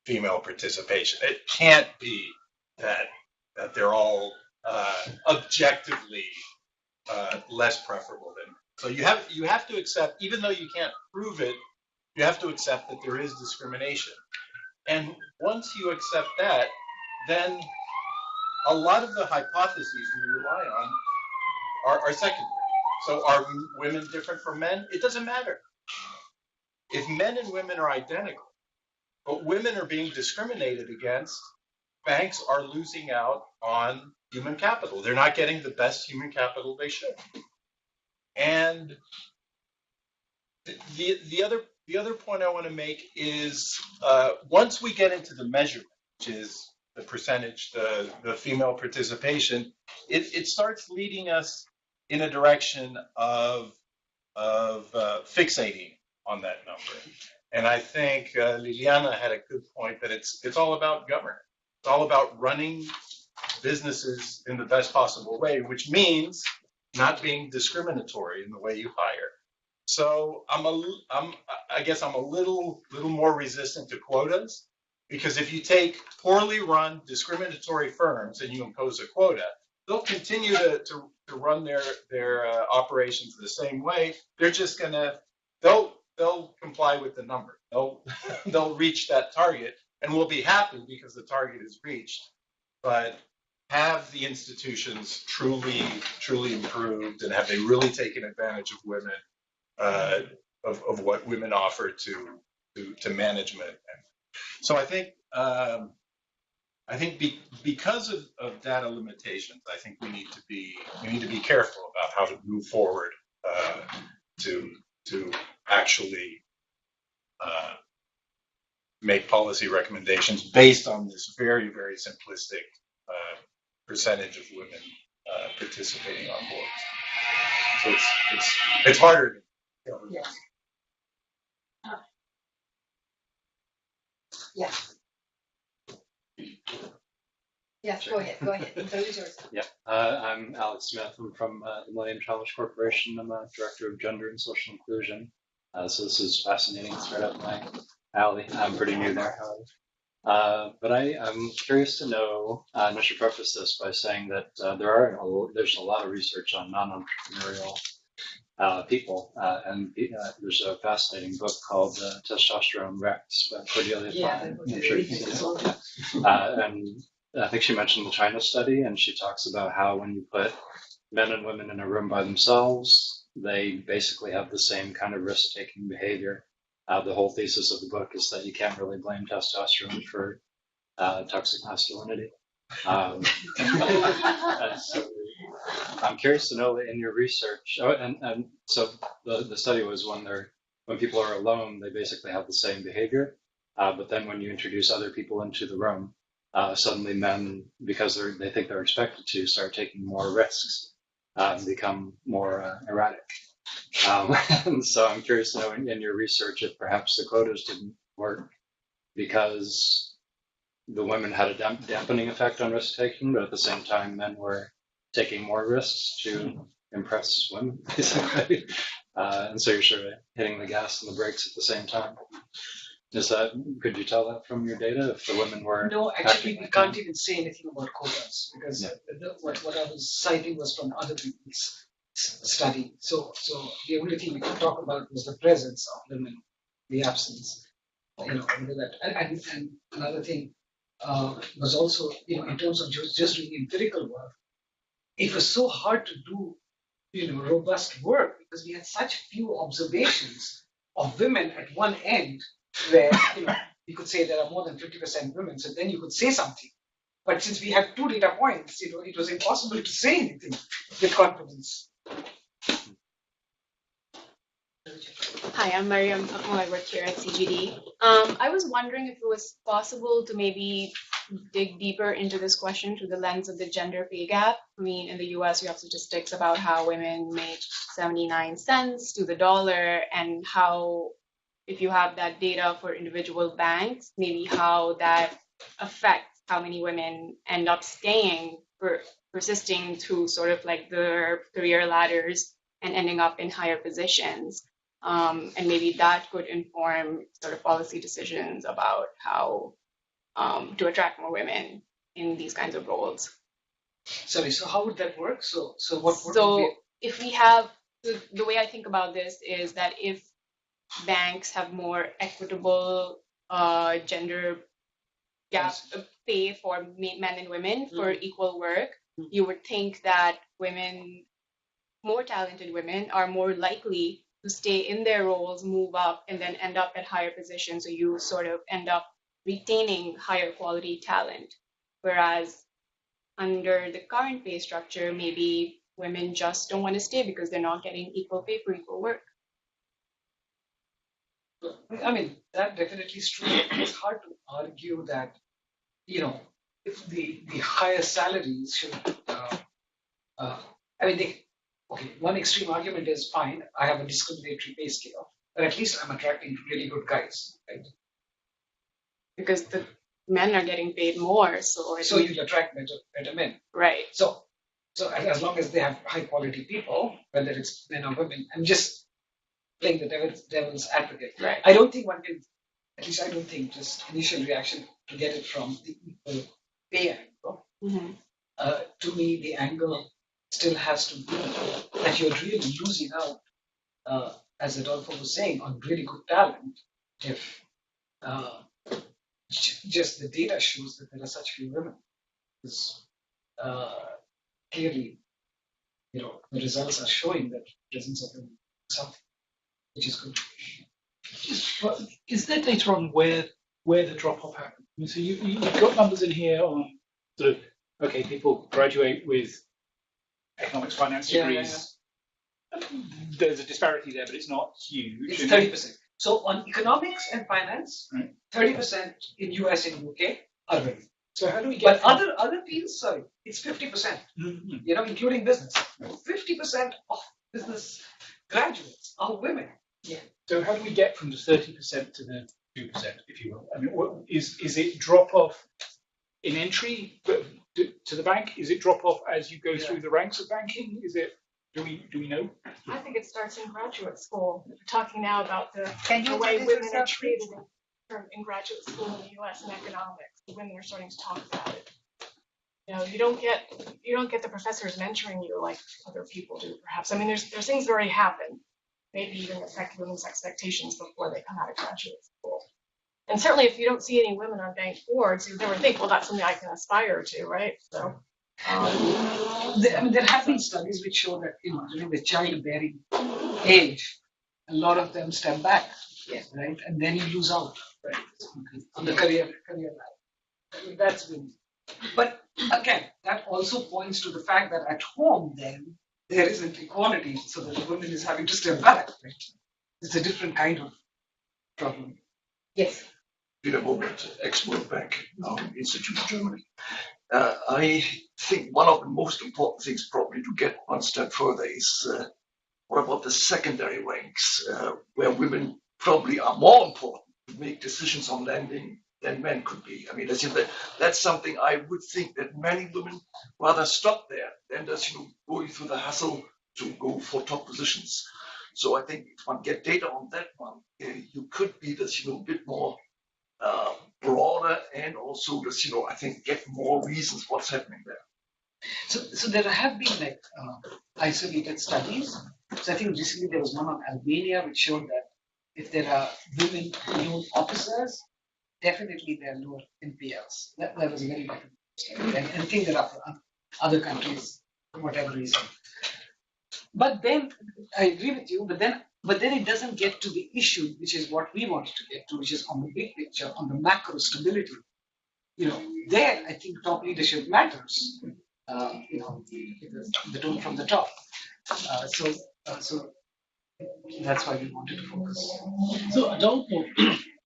female participation? It can't be that they're all objectively less preferable than. So you have to accept, even though you can't prove it, you have to accept that there is discrimination. And once you accept that, then a lot of the hypotheses we rely on are secondary. So are women different from men? It doesn't matter. If men and women are identical, but women are being discriminated against, banks are losing out on human capital. They're not getting the best human capital they should. And the other point I want to make is once we get into the measurement, which is the percentage, the female participation, it starts leading us in a direction of fixating on that number. And I think Liliana had a good point that it's all about governance. It's all about running businesses in the best possible way, which means not being discriminatory in the way you hire. So I guess I'm a little more resistant to quotas, because if you take poorly run discriminatory firms and you impose a quota, they'll continue to run their operations the same way. They're just they'll comply with the number. They'll reach that target, and we'll be happy because the target is reached. But have the institutions truly improved, and have they really taken advantage of women, of what women offer to management? And so I think because of data limitations, I think we need to be careful about how to move forward to actually make policy recommendations based on this very, very simplistic percentage of women participating on boards. So it's harder. Yes. Yes. Yes, go ahead. Introduce yourself. Yeah, I'm Alex Smith. I'm from the Millennium Challenge Corporation. I'm a director of gender and social inclusion. So this is fascinating. It's right up my alley. I'm pretty new there, however. But I'm curious to know, and I should preface this by saying that there's a lot of research on non-entrepreneurial people, and there's a fascinating book called Testosterone Rex by Cordelia Fine. I'm sure you've seen it. And I think she mentioned the China study, and she talks about how when you put men and women in a room by themselves, they basically have the same kind of risk-taking behavior. The whole thesis of the book is that you can't really blame testosterone for toxic masculinity. And so I'm curious to know that in your research, and so the study was when people are alone, they basically have the same behavior, but then when you introduce other people into the room, suddenly men, because they think they're expected to, start taking more risks and become more erratic. And so I'm curious to know in your research if perhaps the quotas didn't work because the women had a dampening effect on risk taking, but at the same time men were taking more risks to impress women, basically. And so you're sort of hitting the gas and the brakes at the same time. Could you tell that from your data if the women were? No, actually, we can't even say anything about quotas because what I was citing was from other people's study. So the only thing we could talk about was the presence of women, the absence, under that. And another thing was also, in terms of just doing empirical work, it was so hard to do, robust work because we had such few observations of women at one end where, you could say there are more than 50% women, so then you could say something. But since we had 2 data points, it was impossible to say anything with confidence. Hi, I'm Mariam. I work here at CGD. I was wondering if it was possible to maybe dig deeper into this question through the lens of the gender pay gap. I mean, in the US, we have statistics about how women make 79 cents to the dollar, and how, if you have that data for individual banks, maybe how that affects how many women end up staying, persisting through sort of like their career ladders and ending up in higher positions. And maybe that could inform sort of policy decisions about how to attract more women in these kinds of roles. Sorry, so how would that work? So if we have, the way I think about this is that if banks have more equitable gender gap pay for men and women for equal work, you would think that women, more talented women, are more likely to stay in their roles, move up, and then end up at higher positions. So you sort of end up retaining higher quality talent. Whereas under the current pay structure, maybe women just don't want to stay because they're not getting equal pay for equal work. I mean, that definitely is true. It's hard to argue that, if the higher salaries should, one extreme argument is fine, I have a discriminatory pay scale, but at least I'm attracting really good guys, right? Because the men are getting paid more, so you'll attract better men. Right. So as long as they have high quality people, whether it's men or women, I'm just playing the devil's advocate. Right. I don't think one can, at least I don't think, just initial reaction to get it from the equal pay angle. Mm-hmm. To me, the angle still has to be that you're really losing out, as Adolfo was saying, on really good talent if just the data shows that there are such few women. Because clearly, the results are showing that the presence of women is something, which is good. Is there data on where the drop-off happened? I mean, so you've got numbers in here on sort of, okay, people graduate with economics, finance degrees. There's a disparity there, but it's not huge. It's 30%. So on economics and finance, 30% in US and UK are women. So how do we get? But other fields, sorry, it's 50%. Mm-hmm. Including business. 50% of business graduates are women. Yeah. So how do we get from the 30% to the 2%, if you will? I mean, is it drop off in entry to the bank? Is it drop off as you go through the ranks of banking? Is it? Do we know? I think it starts in graduate school. We're talking now about the Can you way introduce women are yourself, treated in graduate school in the U.S. in economics. The women are starting to talk about it. You don't get the professors mentoring you like other people do, perhaps. I mean, there's things that already happen, maybe even affect women's expectations before they come out of graduate school. And certainly, if you don't see any women on bank boards, you never think, well, that's something I can aspire to, right? So. There have been studies which show that during the childbearing age, a lot of them step back, right, and then you lose out, right, on the career ladder. That's been, but again, that also points to the fact that at home then there isn't equality, so that the woman is having to step back, right? It's a different kind of problem. Yes. Peter Bobert, Export Bank Institute of Germany. I think one of the most important things probably to get one step further is what about the secondary ranks, where women probably are more important to make decisions on lending than men could be. I mean, that's something I would think that many women rather stop there than just going through the hassle to go for top positions. So I think if one get data on that one, you could be just a bit more broader, and also just I think get more reasons what's happening there. So there have been isolated studies. So I think recently there was one on Albania which showed that if there are women loan officers, definitely they are lower in PLs. That was a very different study. And I think there are other countries for whatever reason. But then I agree with you. But then it doesn't get to the issue, which is what we wanted to get to, which is on the big picture, on the macro stability. There I think top leadership matters. The tone from the top. So that's why we wanted to focus. So Adolfo,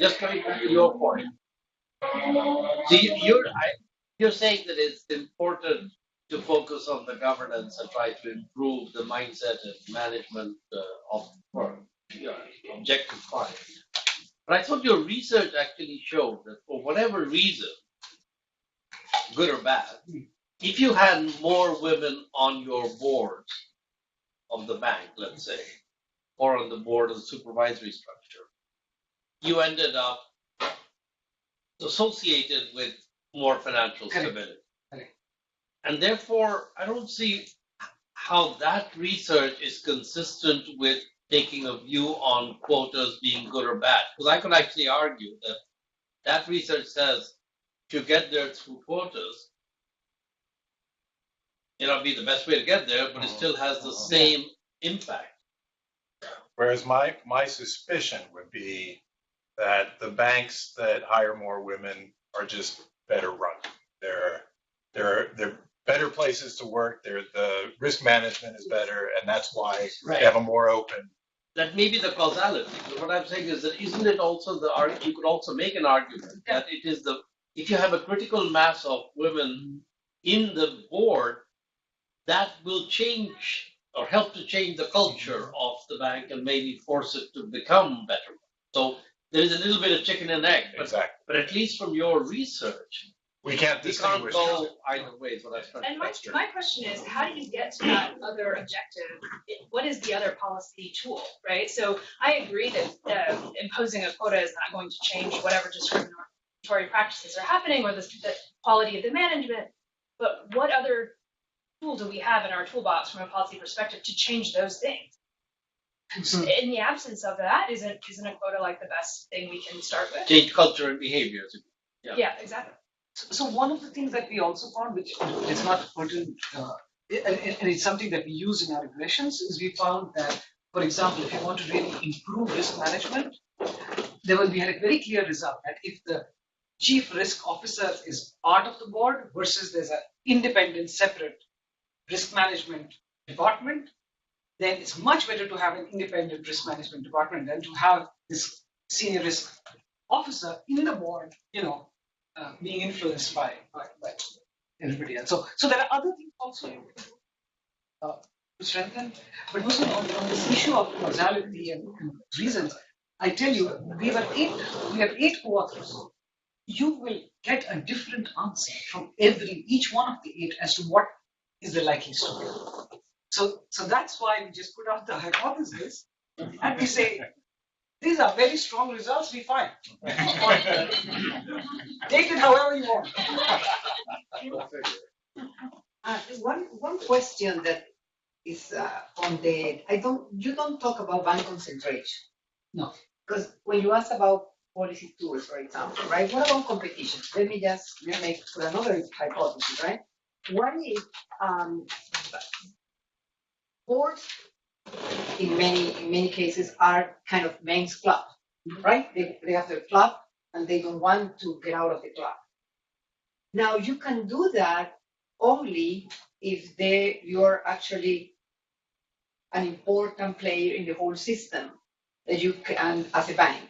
just coming back to your point. So you're saying that it's important to focus on the governance and try to improve the mindset and management of objective clients. But I thought your research actually showed that for whatever reason, good or bad, if you had more women on your board of the bank, let's say, or on the board of the supervisory structure, you ended up associated with more financial stability. Correct. And therefore, I don't see how that research is consistent with taking a view on quotas being good or bad. Because I could actually argue that that research says if you get there through quotas, it will be the best way to get there, but it still has the same impact. Whereas my suspicion would be that the banks that hire more women are just better run. they're better places to work. The risk management is better, and that's why Right. they have a more open. That may be the causality. But what I'm saying is that isn't it also the argument? You could also make an argument that it is if you have a critical mass of women in the board, that will change or help to change the culture of the bank and maybe force it to become better. So there is a little bit of chicken and egg. Exactly. But at least from your research, We can't we can't distinguish. go either way. Is what I was trying to And my question is, how do you get to that other objective? What is the other policy tool, right? So I agree that imposing a quota is not going to change whatever discriminatory practices are happening or the quality of the management. But what other tool do we have in our toolbox from a policy perspective to change those things? In the absence of that, isn't a quota like the best thing we can start with? change culture and behavior. Yeah, exactly. So one of the things that we also found, which is not pertinent, and it's something that we use in our regressions, is we found that, for example, if you want to really improve risk management, we had a very clear result that if the chief risk officer is part of the board versus there's an independent, separate risk management department, then it's much better to have an independent risk management department than to have this senior risk officer in the board, being influenced by everybody else. So there are other things also to strengthen, but also on this issue of causality and reasons. I tell you, we have 8 co-authors. You will get a different answer from each one of the 8 as to what is the likely story. So that's why we just put out the hypothesis and we say, these are very strong results, we find. Take it however you want. One question that is on you don't talk about bank concentration. No. Because when you ask about policy tools, for example, right? What about competition? Let me just make another hypothesis, right? One is boards in many cases are kind of men's club, right? They have their club and they don't want to get out of the club. Now you can do that only if you're actually an important player in the whole system that you can as a bank.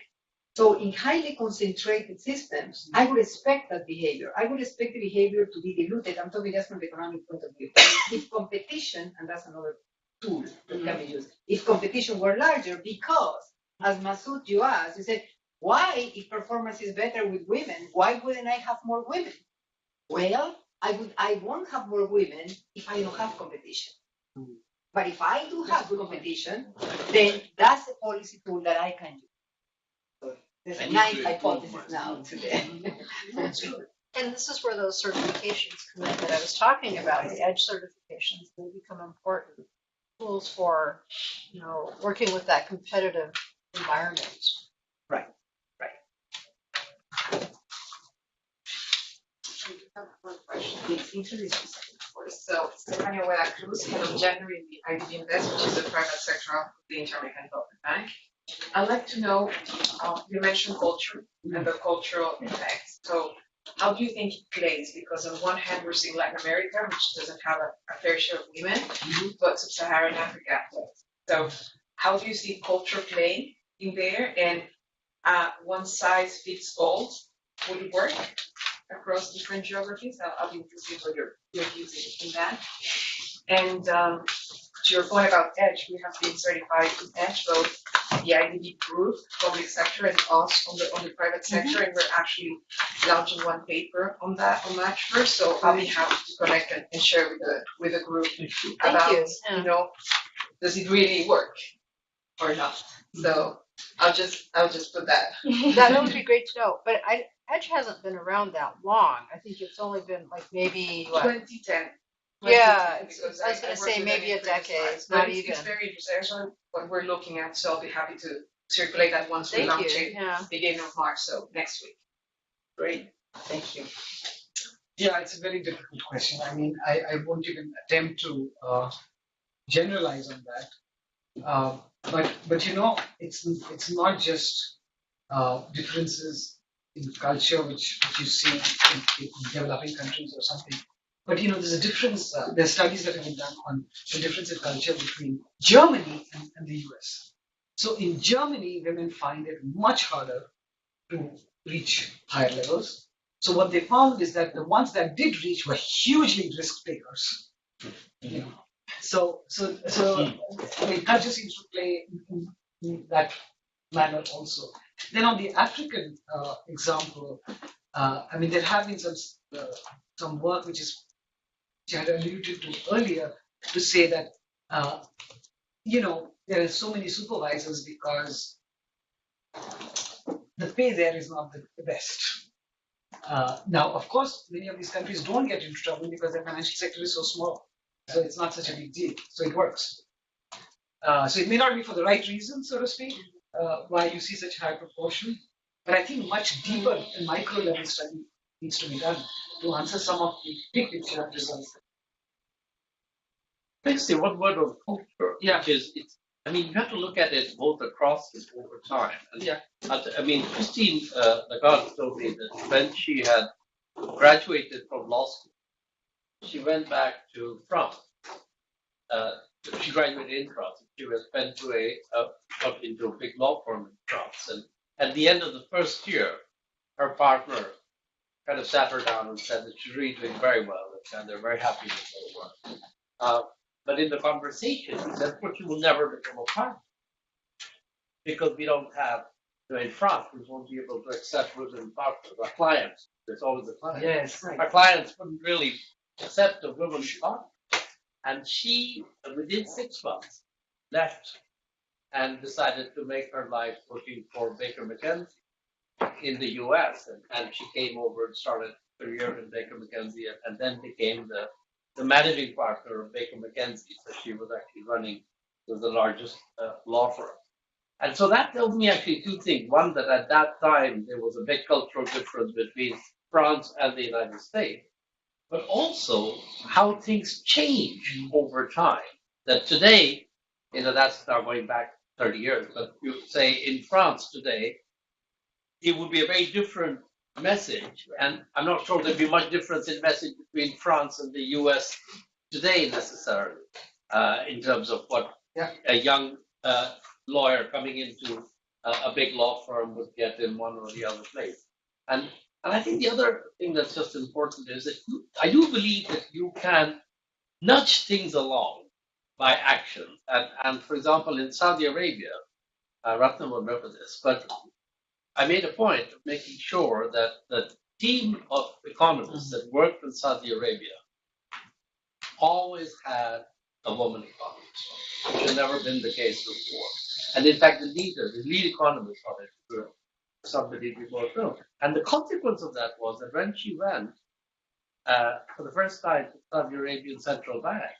So in highly concentrated systems, I would expect that behavior. I would expect the behavior to be diluted. I'm talking just from the economic point of view. If competition, and that's another tool that can be used, if competition were larger, because as Masood, you asked, you said, why, if performance is better with women, why wouldn't I have more women? Well, I won't have more women if I don't have competition. But if I do have competition, then that's a policy tool that I can use. So there's a nice hypothesis now today. That's true. And this is where those certifications come in that I was talking about, the EDGE certifications. They become important tools for, working with that competitive environment. Right. One question. So, Stefania Huela Cruz, head of gender in the IDB Invest, which is the private sector of the Inter-American Development Bank. I'd like to know, you mentioned culture and the cultural effects. So, how do you think it plays? Because on one hand, we're seeing Latin America, which doesn't have a fair share of women, but Sub-Saharan Africa does. So, how do you see culture playing in there? And one size fits all would work across different geographies? I'll be interested in your views in that. And to your point about EDGE, we have been certified in EDGE, both the IDB group, public sector, and us on the private sector, and we're actually launching one paper on that first. So I'll be happy to connect and share with the group about does it really work or not? So I'll just put that. That would be great to know. But EDGE hasn't been around that long. I think it's only been like maybe 2010. Yeah, I was going to say maybe a decade, not even. It's very interesting what we're looking at, so I'll be happy to circulate that once we launch it, beginning of March, so next week. Great, thank you. Yeah, it's a very difficult question. I mean, I won't even attempt to generalize on that. But it's not just differences in culture which you see in developing countries or something. But there's a difference. There's studies that have been done on the difference in culture between Germany and the US. So in Germany, women find it much harder to reach higher levels. So what they found is that the ones that did reach were hugely risk takers. So I mean, culture seems to play in that manner also. Then on the African example, I mean, there have been some work which I had alluded to earlier to say that there are so many supervisors because the pay there is not the best. Now, of course, many of these countries don't get into trouble because the financial sector is so small. So it's not such a big deal. So it works. So it may not be for the right reason, so to speak, why you see such high proportion. But I think much deeper and micro level study needs to be done to answer some of the big picture results. Basically, one word of culture, Yeah. which is, I mean, you have to look at it both across and over time. And Yeah. I mean, Christine Lagarde told me that when she had graduated from law school, she went back to France. She graduated in France. She was went to got into a big law firm in France. And at the end of the first year, her partner kind of sat her down and said that she's really doing very well, and they're very happy with her work. But in the conversation, he said, "But you will never become a partner because we don't have." In France, we won't be able to accept women partners. Our clients, there's always a client. Yes, right. Our clients wouldn't really accept a woman partner. And she, within 6 months, left and decided to make her life working for Baker McKenzie in the US. And she came over and started a career in Baker McKenzie and then became the managing partner of Baker McKenzie. So she was actually running the largest law firm. And so that tells me actually two things. One, that at that time, there was a big cultural difference between France and the United States. But also how things change over time. That today, that's now going back 30 years, but you say in France today, it would be a very different message. And I'm not sure there'd be much difference in message between France and the US today necessarily, in terms of what a young lawyer coming into a big law firm would get in one or the other place. And I think the other thing that's just important is that I do believe that you can nudge things along by action. And for example, in Saudi Arabia, Ratna will remember this, but I made a point of making sure that the team of economists that worked in Saudi Arabia always had a woman economist, which had never been the case before. And in fact, the lead economist on it, somebody we both know. And the consequence of that was that when she went for the first time to Saudi Arabian Central Bank,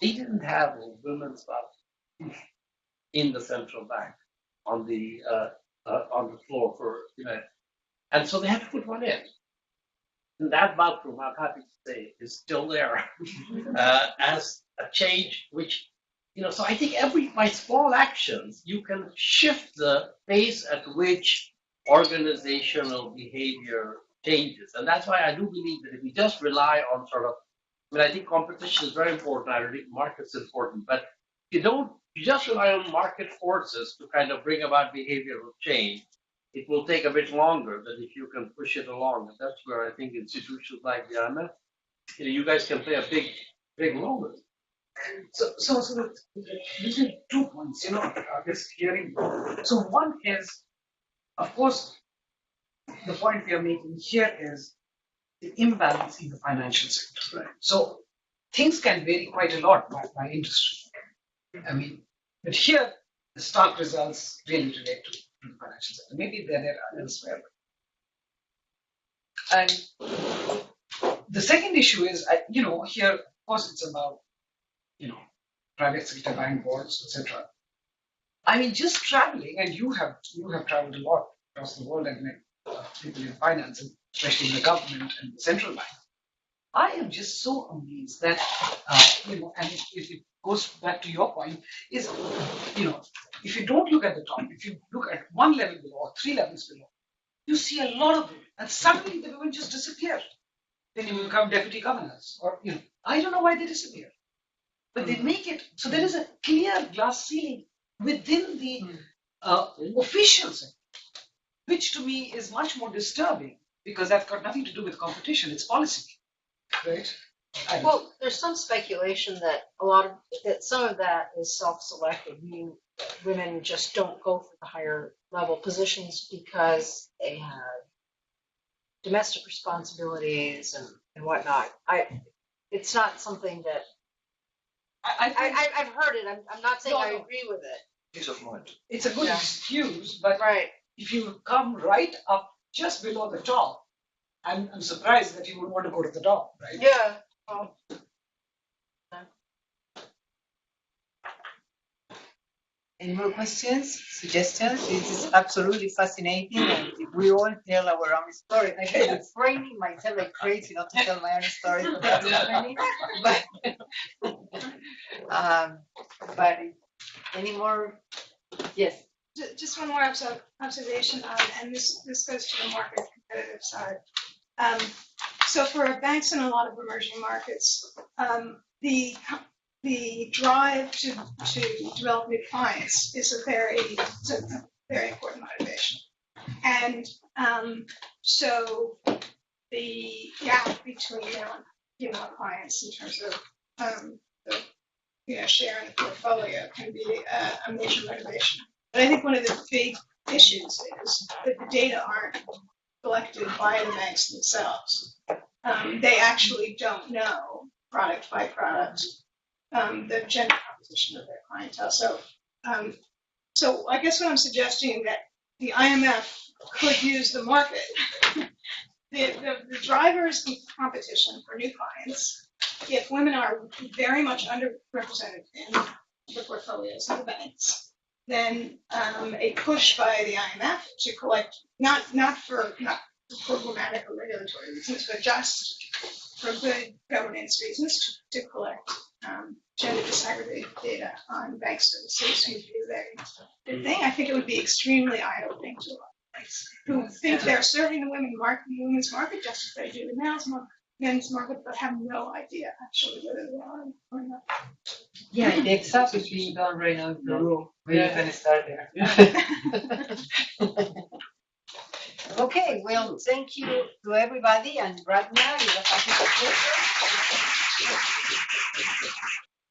they didn't have a women's bathroom in the central bank on the floor for and so they had to put one in. And that bathroom, I'm happy to say, is still there as a change, which so I think by small actions, you can shift the pace at which organizational behavior changes. And that's why I do believe that if we just rely on I think competition is very important. I think market's important, but you just rely on market forces to kind of bring about behavioral change. It will take a bit longer than if you can push it along. And that's where I think institutions like the IMF, you guys can play a big role in it. So these are 2 points, this hearing. So one is, of course, the point we are making here is the imbalance in the financial sector. Right. So things can vary quite a lot by industry. I mean, but here the stark results really relate to the financial sector. Maybe they're there elsewhere. And the second issue is, here, of course, it's about private sector bank boards, etc. I mean, just traveling, and you have traveled a lot across the world and met people in finance, and especially in the government and the central bank. I am just so amazed that and if it goes back to your point, is if you don't look at the top, if you look at one level below or 3 levels below, you see a lot of women, and suddenly the women just disappear. then you become deputy governors, or I don't know why they disappear, but they make it so there is a clear glass ceiling within the official sector, which to me is much more disturbing because that's got nothing to do with competition; it's policy, right? Well, there's some speculation that some of that is self-selected, meaning women just don't go for the higher level positions because they have domestic responsibilities and whatnot. It's not something that I've heard it. I'm not saying I agree with it. Peace of mind. It's a good excuse, but Right. if you come right up just below the top, I'm surprised that you would want to go to the top, right? Yeah. Any more questions, suggestions? This is absolutely fascinating, and if we all tell our own stories, I feel refraining myself like crazy not to tell my own stories about this. But any more? Yes. Just one more observation, and this goes to the market competitive side. So for banks in a lot of emerging markets, the drive to develop new clients is a very important motivation. And so the gap between male and female clients in terms of the share in the portfolio can be a major motivation. But I think one of the big issues is that the data aren't collected by the banks themselves. They actually don't know product by product the gender composition of their clientele. So I guess what I'm suggesting that the IMF could use the market. The driver is competition for new clients. If women are very much underrepresented in the portfolios of the banks, then a push by the IMF to collect, not for programmatic or regulatory reasons, but just for good governance reasons, to collect gender disaggregated data on bank services would be a very good thing. I think it would be extremely eye-opening to a lot of banks who think they're serving the women's market just as they do the men's market, but have no idea actually whether they are or not. Yeah, the exam is being done right now in Peru. Maybe you can start there. Okay, well, thank you to everybody, and Ratna, it was a pleasure.